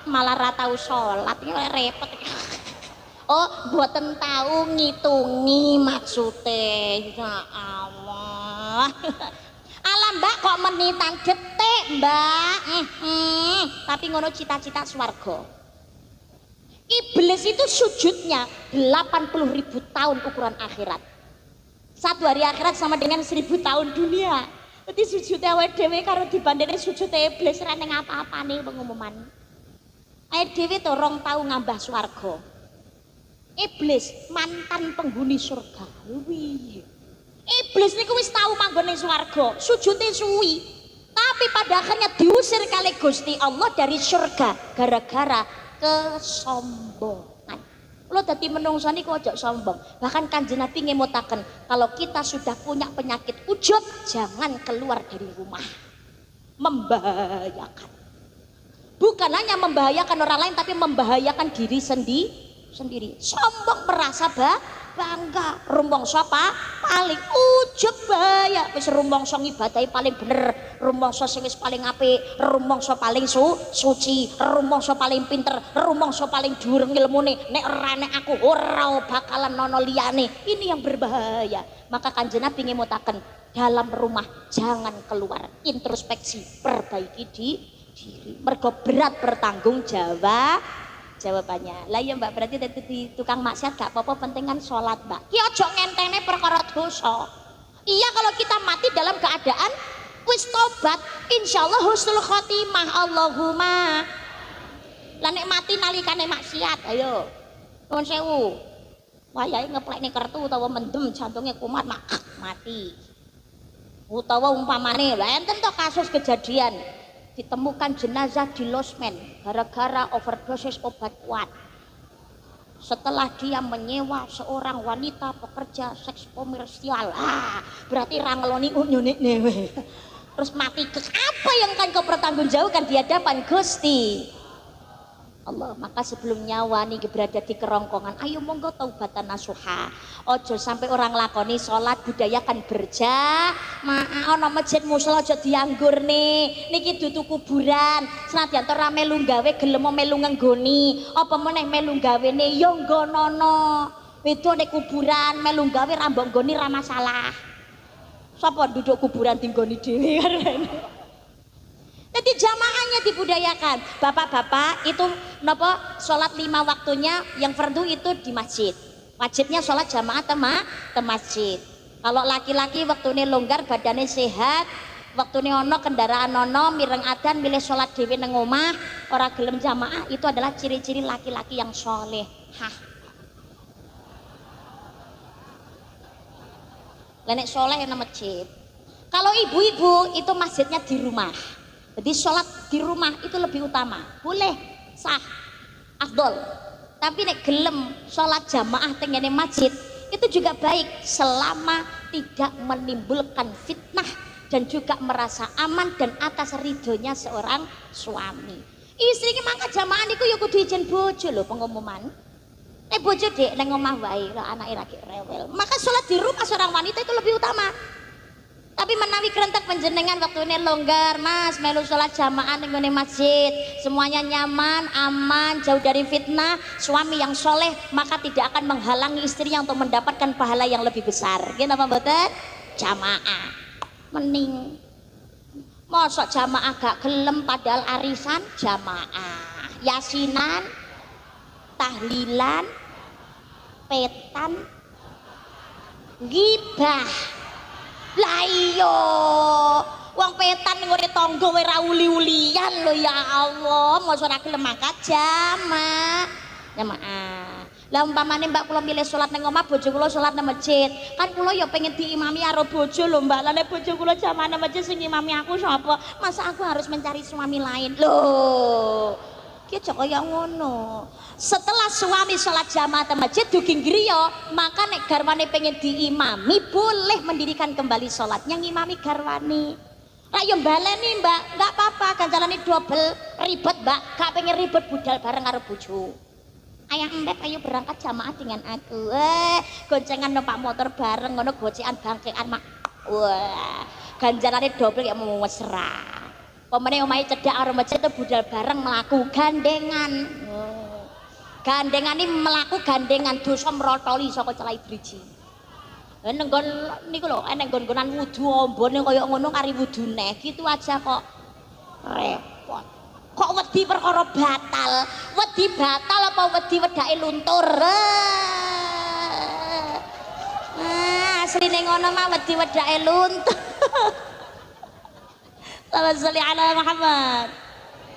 Malah ra tau salat iki repot. Oh, mboten tahu ngitungi maksude. Ya Allah. Alah Mbak kok menitan detik, Mbak. Tapi ngono cita-cita swarga. Iblis itu sujudnya 80.000 tahun ukuran akhirat. 1 hari akhirat sama dengan 1000 tahun dunia. Jadi sujudnya awake dhewe karo dibandingke sujudnya iblis ra ning apa-apane pengumuman. Awake dhewe to 2 tahun ngambah swarga. Iblis mantan penghuni surga. Wih. Iblis niku wis tau manggone swarga, sujudnya suwi. Tapi pada akhirnya diusir kali Gusti Allah dari surga gara-gara kesombongan. Lo dadi menungso niku aja sombong. Bahkan Kanjeng Nabi ngemutaken, kalau kita sudah punya penyakit ujub, jangan keluar dari rumah. Membahayakan. Bukan hanya membahayakan orang lain, tapi membahayakan diri sendiri. Sombong merasa bangga. Rumangsa paling ujub bahaya. Wis rumangsa ngibadahi paling bener, rumangsa sing wis paling apik, rumangsa paling suci, rumangsa paling pinter, rumangsa paling dhuwur ilmune. Nek ora nek aku ora bakalan ana liyane. Ini yang berbahaya. Maka Kanjeng Nabi ngemutaken, dalam rumah jangan keluar, introspeksi, perbaiki diri. Mergo berat bertanggung jawab. Jawabannya lah ya Mbak, berarti di tukang maksiat gak apa-apa, penting kan sholat Mbak. Ki ojo ngentene perkara dosa. Iya, kalau kita mati dalam keadaan wis tobat, insyaallah husnul khotimah. Allahumma. Lah nek mati nalikane maksiat, ayo nuwun sewu, wayahe ngeplekne kertu utawa mendem jantungnya kumat mati. Utawa umpamane lha enten to kasus kejadian ditemukan jenazah di losmen gara-gara overdosis obat kuat. Setelah dia menyewa seorang wanita pekerja seks komersial, berarti rangeloni unyunik newe. Terus mati ke apa yang kan kau pertanggungjawabkan di hadapan Gusti Allah. Maka sebelum nyawa nih berada di kerongkongan, ayo monggo taubatan nasuha. Ojo sampai orang lakoni sholat, budayakan berjamaah. Ono masjid musala aja dianggur nih. Niki dudu kuburan. Senadyan to ra melu gawe gelem melu ngenggoni. Apa meneh melu gawene ya nggonono. Beda nek kuburan melu gawe ra mbok nggoni ra masalah. Sapa duduk kuburan dinggoni dhewe kan. Jadi jamaahnya dibudayakan. Bapak-bapak itu napa sholat 5 waktunya, yang fardu itu di masjid. Wajibnya sholat jamaah ke masjid. Kalau laki-laki waktunya longgar, badannya sehat, waktunya ono kendaraan ono, mireng adan, milih sholat dewi nang omah, ora gelem jamaah, itu adalah ciri-ciri laki-laki yang soleh. Lenek soleh yang masjid. Kalau ibu-ibu itu masjidnya di rumah. Jadi sholat di rumah itu lebih utama, boleh, sah, afdol. Tapi nek gelem sholat jamaah tengene masjid itu juga baik selama tidak menimbulkan fitnah dan juga merasa aman dan atas ridhonya seorang suami. Istri ki mangkat jamaah niku ya kudu izin bojo lho pengumuman. bojo dek neng omah wae lah anake lagi rewel. Maka sholat di rumah seorang wanita itu lebih utama. Tapi menawi kerentek penjenengan waktu ini longgar mas melu sholat jamaah ning masjid, semuanya nyaman, aman, jauh dari fitnah, suami yang soleh maka tidak akan menghalangi istrinya untuk mendapatkan pahala yang lebih besar. Gini apa betul? Jamaah mending mosok jamaah gak gelem padahal arisan jamaah, yasinan, tahlilan, petan, gibah. Lah iya wong petan ngene tangga wae ra uli-ulian lho ya Allah, mosok ora gelem mangkat jamaah. Lah umpamane mbak kula milih salat ning omah, bojo kula salat nang masjid. Kan kula ya pengen diimami karo bojo lho mbak. Lah nek bojo kula jamaah nang masjid sing imami aku sapa? Masa aku harus mencari suami lain? Loh. Ki aja kaya ngono. Setelah suami sholat jamaah di masjid dugi griya, maka nek garwane pengen diimami boleh mendirikan kembali sholatnya ngimami garwane. Lah yo baleni mbak, nggak apa-apa ganjalane double ribet mbak, gak pengen ribet budal bareng karo bojo. Ayah mbak ayo berangkat jamaah dengan aku. Goncengan numpak motor bareng ngono gocekan bangkean mak. Wah, ganjalane double ya mau mesra. Pemene omahe cedhak karo masjid itu budal bareng mlaku gandengan. Gandengan ini melaku gandengan dosa merotoli saka celai driji. Neng nggon niku lho, neng nggon-nggonan wudu ombone kaya ngono kari wudune gitu aja kok repot. Kok wedi perkara batal? Wedi batal apa wedi wedake luntur? Asline ngono mah wedi wedake luntur. Sallallahu alaihi Muhammad.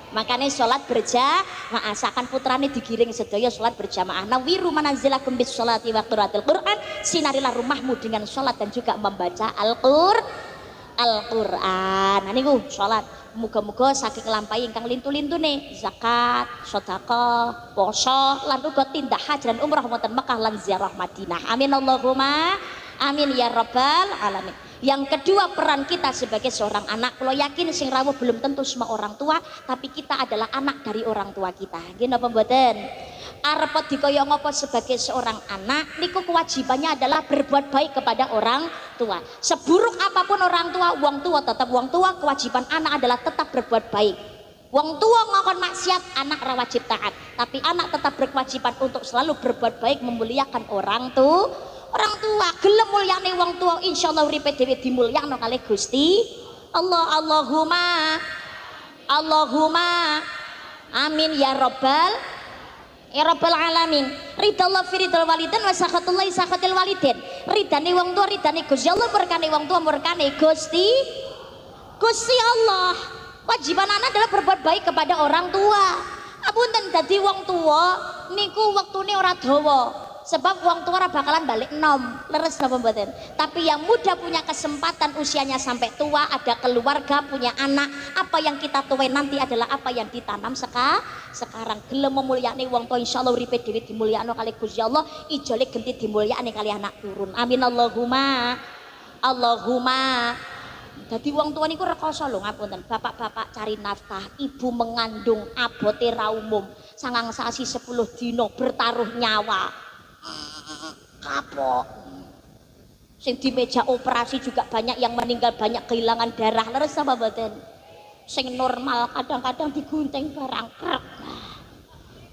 Makanya sholat berjamaah, asakan putrane digiring sedaya sholat berjamaah. Nawiru manazilakum bis sholati wa qiraatil Qur'an, sinarilah rumahmu dengan sholat dan juga membaca Al-Qur'an. Nah niku sholat, muga-muga saking nglampahi ingkang lintu-lintune zakat, sedekah, poso, lan uga tindak haji dan umrah wonten Mekah lan ziarah Madinah. Amin Allahumma amin ya rabbal alamin. Yang kedua, peran kita sebagai seorang anak. Kalau yakin sing rawuh belum tentu semua orang tua, tapi kita adalah anak dari orang tua kita. Nggih napa mboten? Arep dikaya ngapa sebagai seorang anak niku kewajibannya adalah berbuat baik kepada orang tua. Seburuk apapun orang tua, wong tua tetap wong tua, kewajiban anak adalah tetap berbuat baik. Wong tua ngakon maksiat, anak ra wajib taat, tapi anak tetap berkewajiban untuk selalu berbuat baik, memuliakan orang tua. Orang tua gelem mulyane wong tua, insyaallah uripe dhewe dimulyakno kalih Gusti Allah. Allahumma amin ya rabbal alamin. Ridallah fi ridal walidin wa sakhatullah sakhatil walidin. Ridane wong tua ridane Gusti Allah, murkane wong tua murkane Gusti Allah. Kewajiban anak adalah berbuat baik kepada orang tua. Apunten dadi wong tua niku wektune ora dawa. Sebab wong tua ora bakalan balik nom, leres napa mboten? Tapi yang muda punya kesempatan usianya sampai tua, ada keluarga, punya anak. Apa yang kita tuai nanti adalah apa yang ditanam sekarang. Gelem memulyakne wong tua, insyaallah uripe dhewe dimulyakno kali Gusti Allah, ijole genti dimulyakne kali anak turun. Amin Allahumma. Dadi wong tua niku rekoso lho ngapunten. Bapak-bapak cari nafkah, ibu mengandung abote ra umum. 9 sasi 10 dino bertaruh nyawa. Kapok. Sing di meja operasi juga banyak yang meninggal, banyak kehilangan darah. Leres apa mboten? Sing normal kadang-kadang digunting barang krek.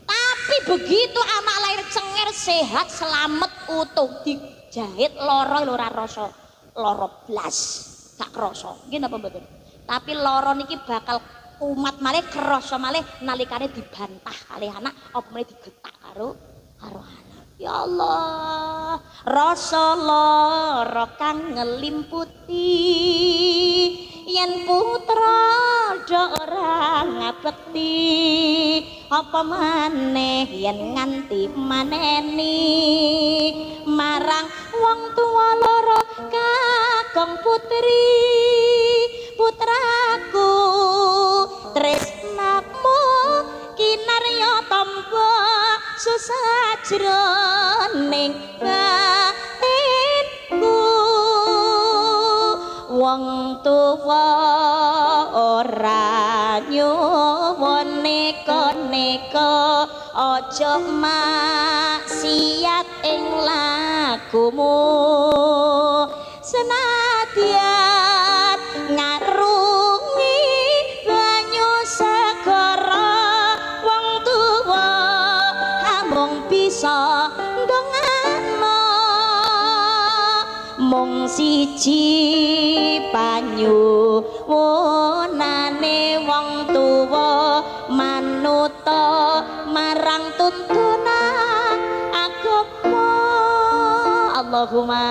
Tapi begitu anak lahir cenger sehat selamat utuh dijahit loro ora rasa loro blas. Gak krasa. Nggih napa mboten? Tapi loro niki bakal umat malih krasa malih nalikane dibantah kalih anak apa meneh digetak karo anak. Ya Allah, rasa lara kang ngelimputi yen putra do ora ngabekti, apa maneh yen nganti maneni marang wong tuwa loro kakang putri. Putraku tresnamu kinarya tampa susah jroning batinku. Wong tuwa ora nyuwun neko-neko ojo maksiat ing lakumu senadyan ngarungi banyu segara wong tuwa amung bisa ndongakno mung siji banyu wonane wong tuwa manuta marang tuntunan agama. Allahumma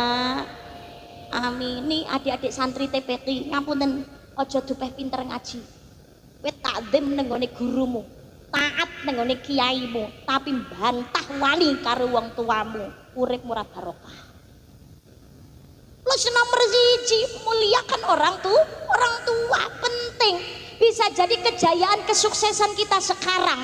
amin. Ini adik-adik santri TPQ ngapunten aja dupeh pinter ngaji kowe takzim ning gone gurumu taat ning gone kiaimu tapi bantah wani karo wong tuamu urip ora barokah. Plus nomor siji muliakan orang tua penting bisa jadi kejayaan kesuksesan kita sekarang.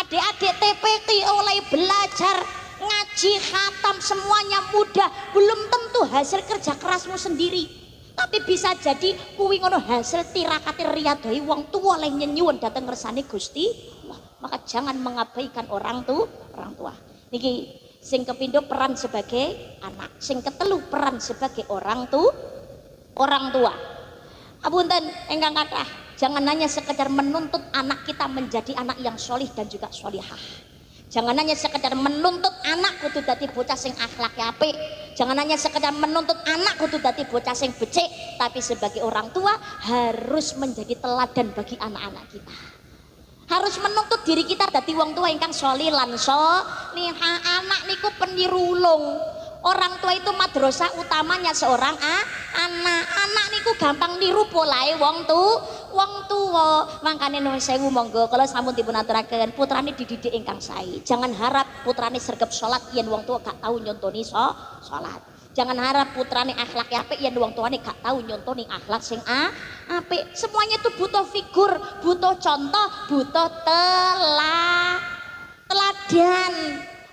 Adik-adik TPQ oleh belajar ngaji khatam semuanya mudah belum tentu hasil kerja kerasmu sendiri tapi bisa jadi kuwi ngono hasil tirakati riyadhai wong tua oleh nyenyuwun dateng ngersane Gusti Allah. Maka jangan mengabaikan orang tua niki sing kepindho peran sebagai anak sing ketelu peran sebagai orang tua. Apunten ingkang kathah jangan hanya sekedar menuntut anak kita menjadi anak yang solih dan juga solihah. Jangan hanya sekedar menuntut anak kudu dadi bocah sing akhlaknya apik. Jangan hanya sekedar menuntut anak kudu dadi bocah sing becik, tapi sebagai orang tua harus menjadi teladan bagi anak-anak kita. Harus menuntut diri kita dadi wong tua ingkang sholih lan sholihah. Anak niku peniru ulung. Orang tua itu madrasah utamanya seorang anak. Anak niku gampang niru polahe wong tua. Makane nuwun sewu monggo kalau sampun dipun aturaken putrane dididik ingkang sae. Jangan harap putrane sregep salat yen wong tua gak tahu nyontoni salat. Jangan harap putrane akhlak apik yen wong tuane gak tahu nyontoni akhlak sing apik. Semuanya itu butuh figur, butuh contoh, butuh teladan.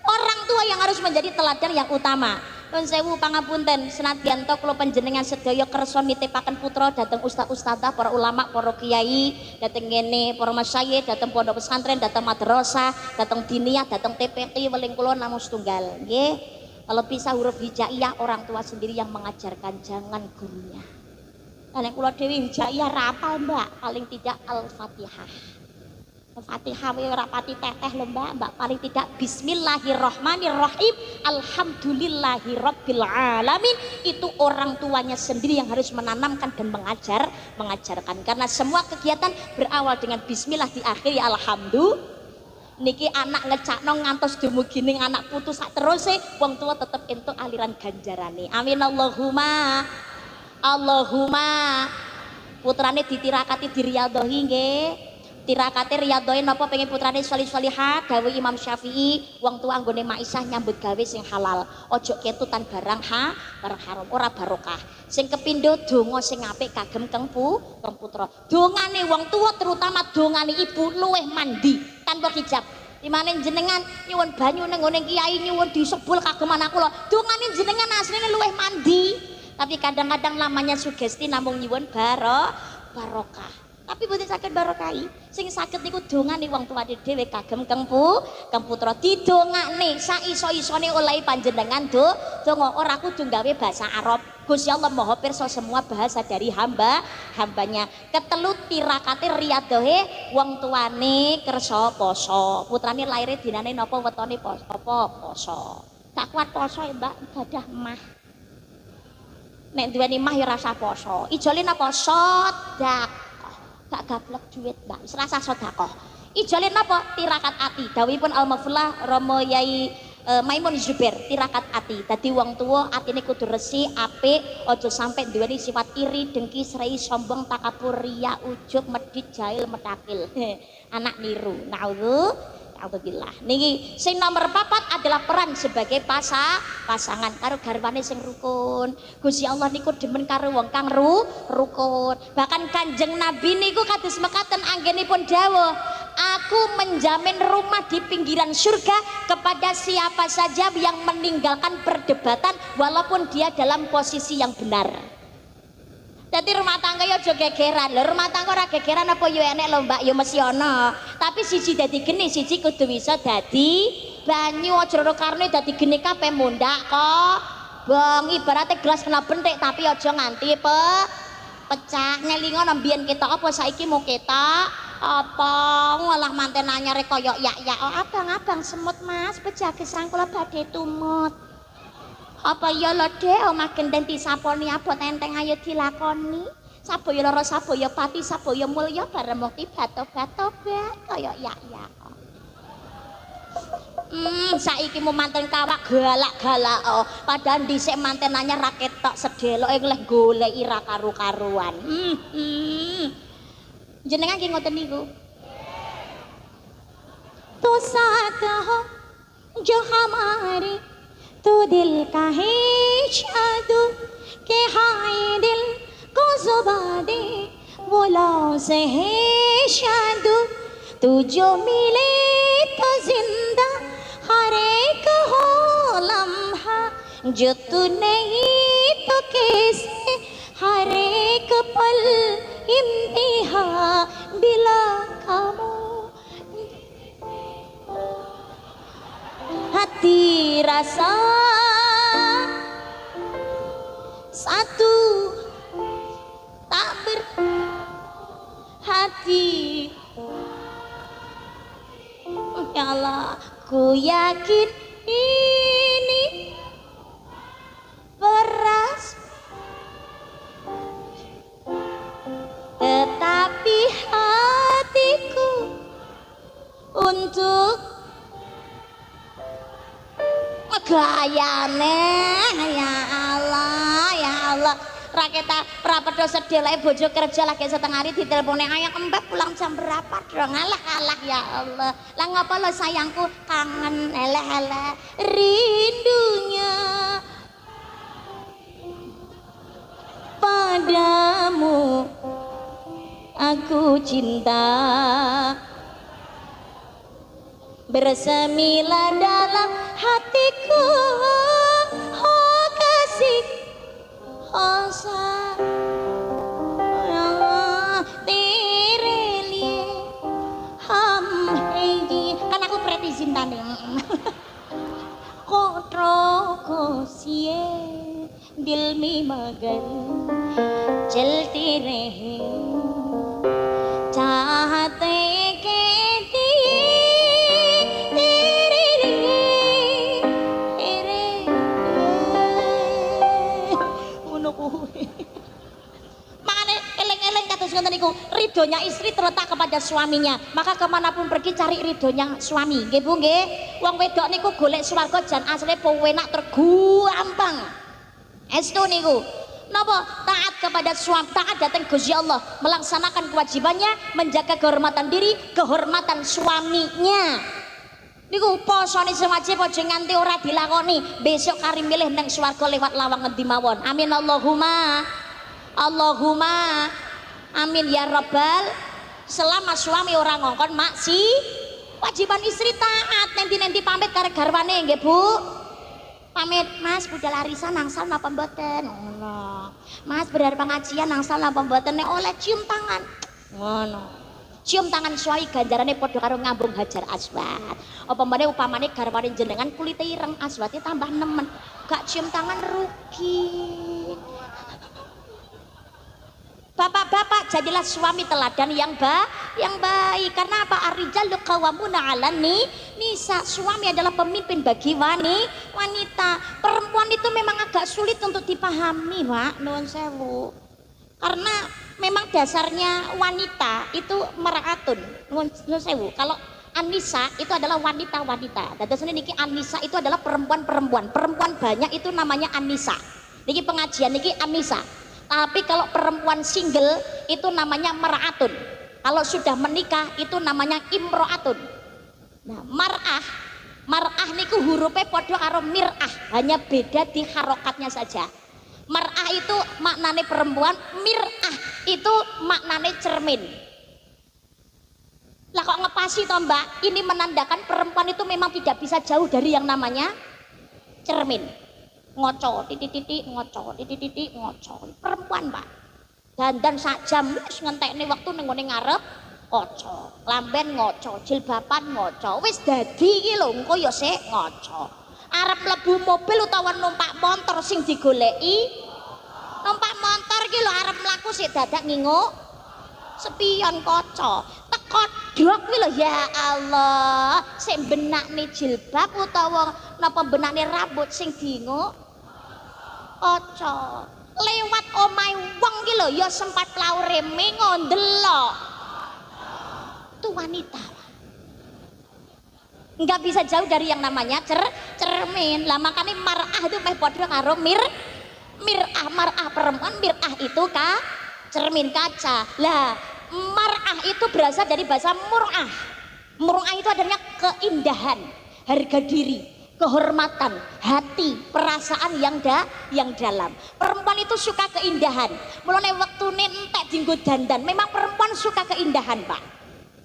Orang tua yang harus menjadi teladan yang utama. Nuwun sewu pangapunten senadyan to kula panjenengan sedaya kersa nitipaken putra dhateng ustaz-ustadzah, para ulama, para kiai, dhateng ngene para masyayikh, dhateng pondok pesantren, dhateng madrasah, dhateng diniyah, dhateng TPQ weling kula namung setunggal. Nggih. Kalau bisa huruf hijaiyah orang tua sendiri yang mengajarkan jangan gurunya. Nek kula dhewe hijaiyah ra apal, Mbak, paling tidak Al-Fatihah. Fatihah ora pati teteh lho Mbak, paling tidak bismillahirrahmanirrahim alhamdulillahirabbil alamin. Itu orang tuanya sendiri yang harus menanamkan dan mengajarkan karena semua kegiatan berawal dengan bismillah diakhiri alhamdulillah. Niki anak ngecakno ngantos dumugining anak putu sak teruse wong tua tetep entuk aliran ganjarane. Amin Allahumma. Putrane ditirakati diriyadhahi nggih. Tirakate riyadhae napa pengen putrane sholih-sholihah dawuh Imam Syafi'i wong tua anggone maisah nyambut gawe sing halal ojo ketutan barang haram ora barokah. Sing kepindho donga sing apik kagem keng putra. Dongane wong tua terutama dongane ibu luweh mandi tanpa hijab. Dimane jenengan nyuwun banyu ning ngene kiai nyuwun disebul kagem anak kula. Dongane jenengan asline luweh mandi. Tapi kadang-kadang lamanya sugesti namung nyuwun barokah. Tapi boten saged barokahi. Sing saged niku dongane wong tuwane dhewe kagem keng putra didongakne sak iso-isone oleh panjenengan donga ora kudu gawe bahasa Arab. Gusti Allah Maha pirsa semua bahasa dari hambanya. Ketelu tirakate riyadhahe wong tuane kersa poso. Putrane laire dinane napa wetone poso. Gak kuat poso ya Mbak, ibadah mah. Nek duweni mah ya rasa poso. Ijole napa sedekah. Gak gablek duit Mbak, wis rasa sedekah. Ijole napa? Tirakat ati. Dawuhipun Al-Maflah Romo Yai Maimun Zubair, tirakat ati. Dadi wong tuwa atine kudu resik, apik, aja sampe duweni sifat iri, dengki, srei, sombong, takabur, riya, ujub, medhit, jahil, metakil. Anak niru. Alhamdulillah. Niki sing nomor 4 adalah peran sebagai pasangan karo garwane sing rukun. Gusti Allah niku demen karo wong kang rukun. Bahkan Kanjeng Nabi niku kados mekaten anggenipun dawuh, aku menjamin rumah di pinggiran surga kepada siapa saja yang meninggalkan perdebatan walaupun dia dalam posisi yang benar. Dadi rumah tangga yo aja gegeran. Lho rumah tangga ora gegeran apa yo enek lho Mbak, yo mesti ana. Tapi siji dadi geni, siji kudu bisa dadi banyu. Aja ora karone dadi geni kabeh mundak kok. Bong ibaratnya gelas kena bentik tapi aja nganti pecah. Ngelingo mbiyen ketok apa saiki mau ketok apa ngolah manten anyar koyo yak-yak. Oh abang semut Mas, pecah gesang kula badhe tumut. Apa ya lho Dek, omah gendeng disaponi abot enteng ayo dilakoni. Saboya lara saboya pati saboya mulya bareng mukti bato-batobat kaya yak-yak. Saiki mu manten kawak galak-galak padahal dhisik manten anyar ra ketok sedeloke leh goleki ra karu-karuan. Jenengan ki ngoten niku. Tu saat ho jo hamare तो दिल का है जादू के हाय दिल को जुबा दे वो लौ से है जादू तू जो मिले तो जिंदा हर एक हो लम्हा जो तू नहीं तो कैसे हर एक पल इम्तिहा बिला कामो hati rasa satu tak berhati. Ya Allah, ku yakin ini beras, tetapi hatiku untuk gayane. Ya Allah raketa prapedo sedih lek bojo kerja lagi setengah hari ditelepone ayah Mbak pulang jam berapa dong. Alah ya Allah lah ngapa lo sayangku kangen eleh rindunya padamu aku cinta bersemilah dalam hatiku oh kasih oh sayang tere liye ham hegi kan aku preti cintane kotro ko siye dil me magar चलते रहे चाहते के ridhonya istri terletak kepada suaminya, maka kemanapun pergi cari ridhonya suami. Nggih Bu nggih. Wong wedok niku golek swarga jan asline penak tergampang. Estu niku. Napa taat kepada suami, taat datang Gusti Allah, melaksanakan kewajibannya, menjaga kehormatan diri, kehormatan suaminya. Niku posone sewajib aja nganti ora dilakoni, besok kari milih nang swarga lewat lawang ngendi mawon. Amin Allahumma. Allahumma amin ya rabbal. Selama suami orang ngongkon maksi, wajiban istri taat. Nanti pamit karo garwane nggih Bu. Pamit Mas budal arisan nangsal napa mboten? Ngono. Mas berar pengajian nangsal napa mboten? Nek oleh cium tangan. Ngono. Cium tangan suami ganjarane padha karo ngambung hajar aswad. Apa meneh upamane garwane jenengan kulite ireng aswate tambah nemen. Gak cium tangan rugi. Bapak-bapak jadilah suami teladan yang baik. Karena apa? Ar-rijalu qawwamuna 'alan nisa. Suami adalah pemimpin bagi wanita. Perempuan itu memang agak sulit untuk dipahami, Pak. Nuwun sewu. Karena memang dasarnya wanita itu meraatun. Nuwun sewu. Kalau Anisa itu adalah wanita-wanita. Dadosane niki Anisa itu adalah perempuan-perempuan. Perempuan banyak itu namanya Anisa. Niki pengajian niki Anisa. Tapi kalau perempuan single itu namanya meraatun. Kalau sudah menikah itu namanya imroatun. Nah, mar'ah niku hurufnya podo karo mir'ah, hanya beda di harokatnya saja. Mar'ah itu maknane perempuan, mir'ah itu maknane cermin. Lah kok ngepasi toh Mbak? Ini menandakan perempuan itu memang tidak bisa jauh dari yang namanya cermin. Ngoco titik-titik ngoco titik-titik ngoco perempuan Pak. dandan sak jam wis ngentekne wektu ning ngene ngarep kaca, lamben ngaca, jilbaban ngaca, wis dadi iki lho engko ya sik ngaca. Arep mlebu mobil utawa numpak motor sing digoleki, numpak motor iki lho arep mlaku sik dadak nginguk spion kaca. Teko dok kuwi lho ya Allah, sik benakne jilbab utawa napa benakne rambut sing diinguk kaca. Lewat omahe wong ki lho ya sempat plaure mengo ndelok itu wanita, nggak bisa jauh dari yang namanya cermin lah. Makanya mar'ah itu meh padha karo mar'ah perempuan, mir'ah itu cermin kaca lah. Mar'ah itu berasal dari bahasa mur'ah. Mur'ah itu adanya keindahan, harga diri, kehormatan, hati, perasaan yang dalam. Perempuan itu suka keindahan. Mulane wektune entek dienggo dandan, memang perempuan suka keindahan, Pak.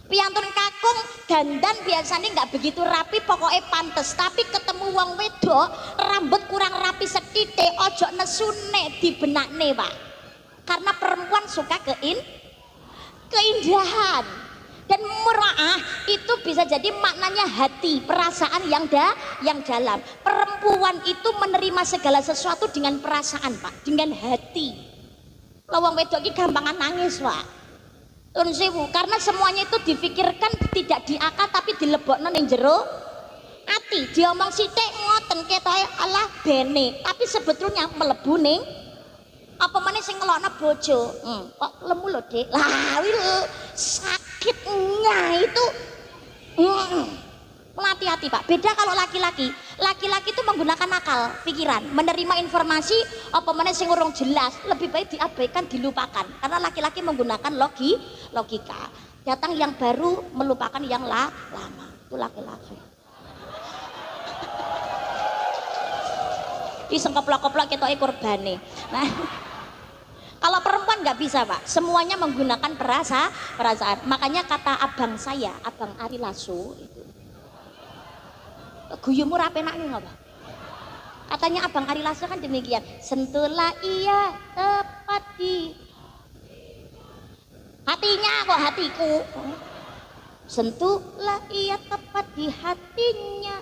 Piantun kakung dandan biasanya nggak begitu rapi, pokoknya pantes. Tapi ketemu wong wedok rambut kurang rapi setitik, ojo nesune di benakne, Pak. Karena perempuan suka keindahan. Dan mura'ah itu bisa jadi maknanya hati, perasaan yang dalam. Perempuan itu menerima segala sesuatu dengan perasaan, Pak, dengan hati. Lawang wedok iki gampangan nangis, Pak. Sewu, karena semuanya itu difikirkan tidak di akal tapi dilebokno ning jero ati. Diomong sithik ngoten ketoke Allah bene, tapi sebetulnya mlebu ning apa meneh sing ngelokno bojo. Kok lemu lho, Dik. Lah sakitnya itu hati-hati, Pak. Beda kalau laki-laki. Laki-laki itu menggunakan akal, pikiran, menerima informasi apa mana sing urung jelas, lebih baik diabaikan, dilupakan. Karena laki-laki menggunakan logika. Datang yang baru, melupakan yang lama. Itu laki-laki. Iseng keplok-keplok ketoke korbane. Nah, kalau perempuan nggak bisa, Pak. Semuanya menggunakan perasaan. Makanya kata abang saya, Abang Ari Lasso itu, guyumu rapi enaknya nggak, Pak? Katanya Abang Ari Lasso kan demikian, sentuhlah ia tepat di hatinya, kok hatiku, sentuhlah ia tepat di hatinya,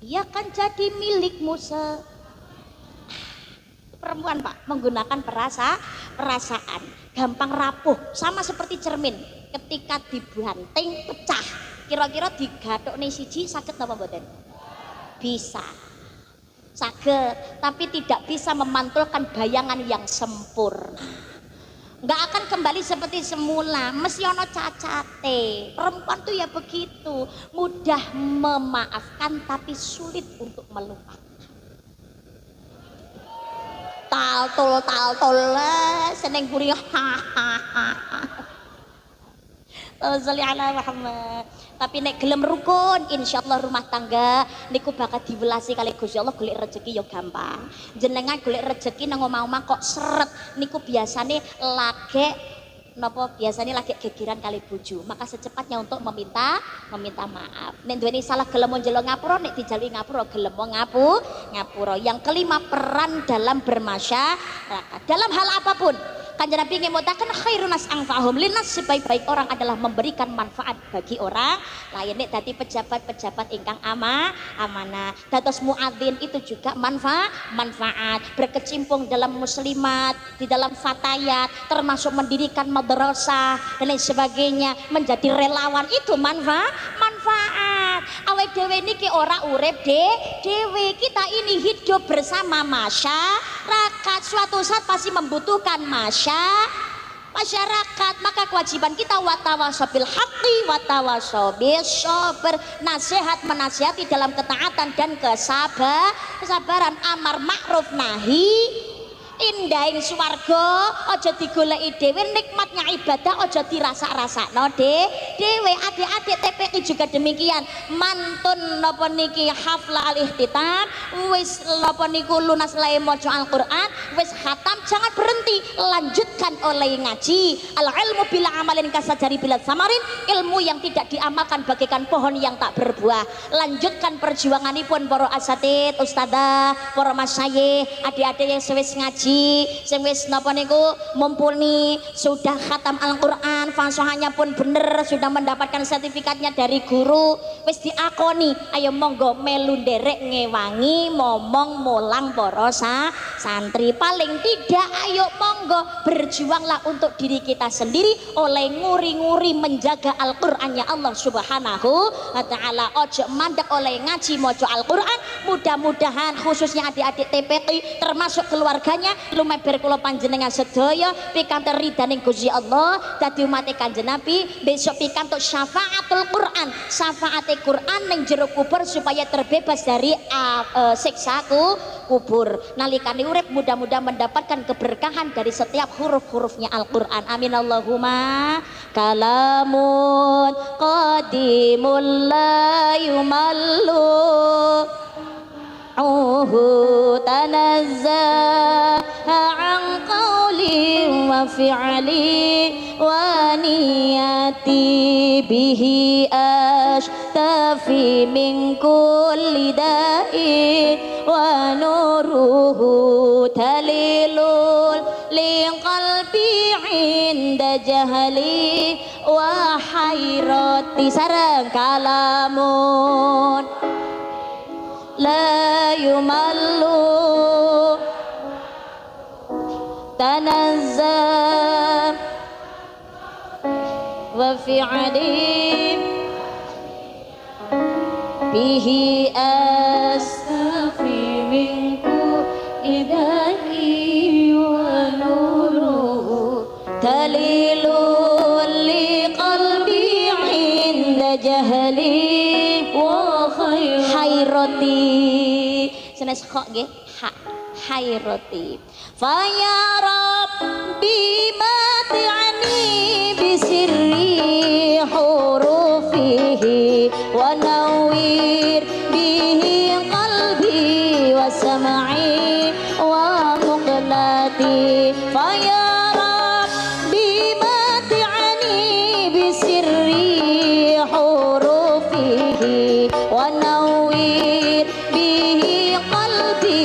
ia kan jadi milikmu perempuan, Pak, menggunakan perasaan, gampang rapuh, sama seperti cermin, ketika dibanting pecah. Kira-kira digathukne siji saged napa mboten? Bisa, saged, tapi tidak bisa memantulkan bayangan yang sempurna. Nggak akan kembali seperti semula, mesti ono cacate. Perempuan tuh ya begitu, mudah memaafkan tapi sulit untuk melupakan. Taltul seneng gurih Salli ala Muhammad. Tapi nek gelem rukun, insyaallah rumah tangga niku bakal diwelasi kali Gusti Allah. Golek rezeki ya gampang. Jenengan golek rezeki nang omah-omah kok seret niku biasane biasanya lagi gegeran kali bojo. Maka secepatnya untuk meminta maaf. Nek duweni salah gelem njelo ngapura, nek dijalui ngapura gelem ngapura. Yang kelima, peran dalam bermasyarakat. Dalam hal apapun. Kanjeng Nabi ngemutaken khairun nas anfa'hum linnas, sebaik-baik orang adalah memberikan manfaat bagi orang lain. Nek dadi pejabat-pejabat ingkang amanah, dados muadzin itu juga manfaat, berkecimpung dalam muslimat, di dalam fatayat, termasuk mendirikan madrasah dan lain sebagainya, menjadi relawan itu manfaat. Awake dhewe niki ora urip dhewe, kita ini hidup bersama masyarakat, suatu saat pasti membutuhkan masyarakat. Maka kewajiban kita watawasobil haqqi watawasobil sabr, nasihat menasihati dalam ketaatan dan kesabaran, amar ma'ruf nahi indahing swarga aja digoleki dhewe, nikmatnya ibadah aja dirasa-rasakno dhewe. Adik-adik TPI juga demikian, mantun napa niki hafla al-ihtitam, wis napa niku lunas lae maca Al-Qur'an, wis khatam, jangan berhenti, lanjutkan oleh ngaji. Al-ilmu bila amalin kasajari bila samarin, ilmu yang tidak diamalkan bagaikan pohon yang tak berbuah. Lanjutkan perjuanganipun para asatid, ustadzah, para masyayikh, adik-adik yang sewis ngaji, ngaji, sing wis napa niku mumpuni sudah khatam Al-Qur'an, fasohanya pun bener, sudah mendapatkan sertifikatnya dari guru, wis diakoni, ayo monggo melu nderek ngewangi momong mulang para santri. Paling tidak ayo monggo berjuanglah untuk diri kita sendiri oleh nguri-nguri menjaga Al-Qur'annya Allah Subhanahu wa taala. Ojo mandek oleh ngaji maca Al-Qur'an. Mudah-mudahan khususnya adik-adik TPQ termasuk keluarganya lumeber kula panjenengan sedaya pikantuk ridhaning Gusti Allah dadi umat Kanjeng Nabi, besok pikantuk syafaatul Qur'an, syafaate Qur'an ning jero kubur supaya terbebas dari siksa kubur. Nalikane urip mudah-mudahan mendapatkan keberkahan dari setiap huruf-hurufnya Al-Qur'an. Amin Allahumma. Kalamun qadimul la yumallu tanazzaha an qawli wa fi'li wa niyati bihi ashtafi min kulli da'in wa nuruhu talilul li qalbi inda jahli wa hayrati. Sareng kalamun la yumallu tanazzah wa fi'li bihi astafi minku idai wa nuruhu talilul li qalbi inda jahli wa hayrati. Senes kok nggih hayrati. Fa ya rabbi mati'ani bisirri hurufihi wa nawwir bihi qalbi wa sam'i wa muqlati. Fa ya rabbi mati'ani bisirri hurufihi wa nawwir bihi qalbi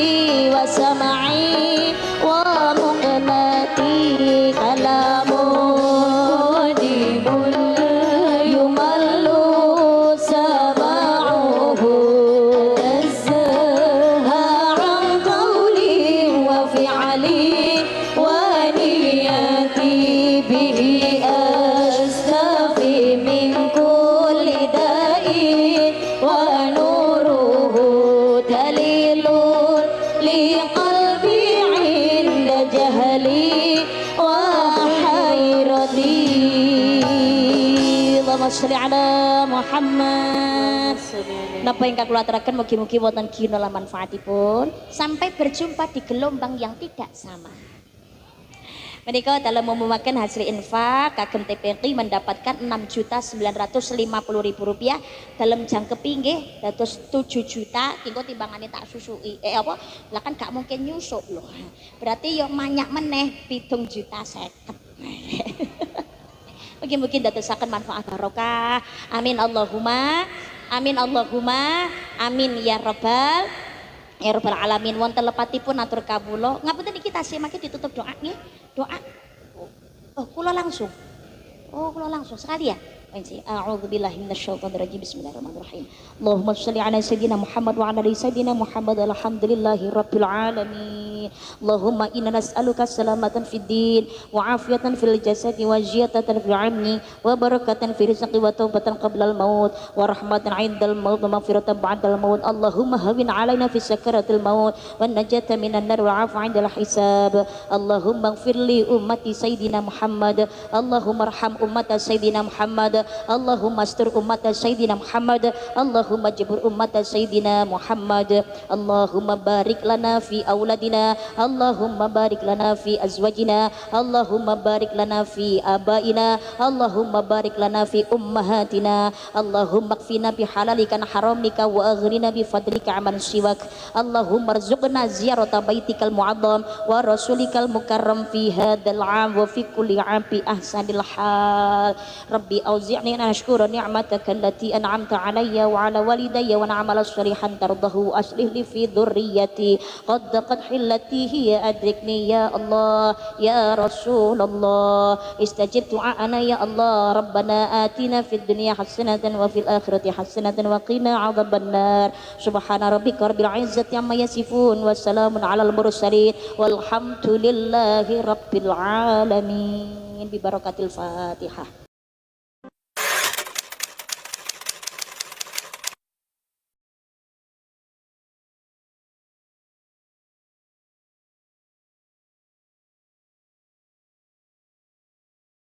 wa sam'i wa muqlati. Kalamun qadimul yumallu sama'uhu tanazzaha an qawli wa fi'li wa niyati bihi astafi min kulli da'in wa nuruhu dalilun li qalbi inda jahli wa hayrati. Allahumma sholli ala Muhammad. Napa ingkang kula aturaken mugi-mugi wonten gina lan manfaatipun. Sampai berjumpa di gelombang yang tidak sama. Menika dalam memakan hasil infak kagem TPQ mendapatkan Rp6.950.000 dalam jangkepi nggih dados 7 juta kengko timbangane tak susui apa lah kan gak mungkin nyusuk loh, berarti yo manyak meneh 7.50.000. Mungkin dadosaken manfaat barokah. Amin Allahumma amin Allahumma amin ya rabbal alamin. Wonten lepatipun atur kawula ngapunten iki tasih mangke ditutup doa nggih. Doa. Oh, kula langsung sekali ya. A'udzubillahi minasyaitonirrajim. Bismillahirrahmanirrahim. Allahumma shalli ala sayyidina Muhammad wa ala ali sayyidina Muhammad. Alhamdulillahi rabbil alamin. Allahumma inna nas'aluka salamatan fid din wa afiyatan fil jasadi wa ziyadatan fil ilmi wa barakatan fil rizqi wa taubatan qabla al maut wa rahmatan 'indal maut wa maghfiratan ba'dal maut. Allahumma hawwin 'alaina fi sakaratil maut wa najata minan nar wa 'afa 'indal hisab. Allahumma ighfir li ummati sayyidina Muhammad. Allahumma arham ummata sayyidina Muhammad. Allahumma astur ummata sayyidina Muhammad. Allahumma jibur ummata sayyidina Muhammad. Allahumma barik lana fi auladina. Allahumma barik lana fi azwajina. Allahumma barik lana fi abaina. Allahumma barik lana fi ummahatina. Allahumma kfina bi halalika haramika wa aghrina bi fadlika aman siwak. Allahumma rzuqna ziyarata baitikal mu'azzam wa rasulikal mukarram fi hadzal 'am wa fi kulli 'am bi ahsanil hal. Rabbi auzi'ni an ashkura ni'mataka allati an'amta 'alayya wa 'ala walidayya wa na'mala shalihan tardahu aslih li fi dhurriyyati qad hillat التي هي أدركني يا الله يا رسول الله استجب دعاءنا يا الله ربنا آتنا في الدنيا حسنة وفي الآخرة حسنة وقنا عذاب النار سبحان ربك رب العزة عما يصفون والسلام على المرسلين والحمد لله رب العالمين ببركة الفاتحة.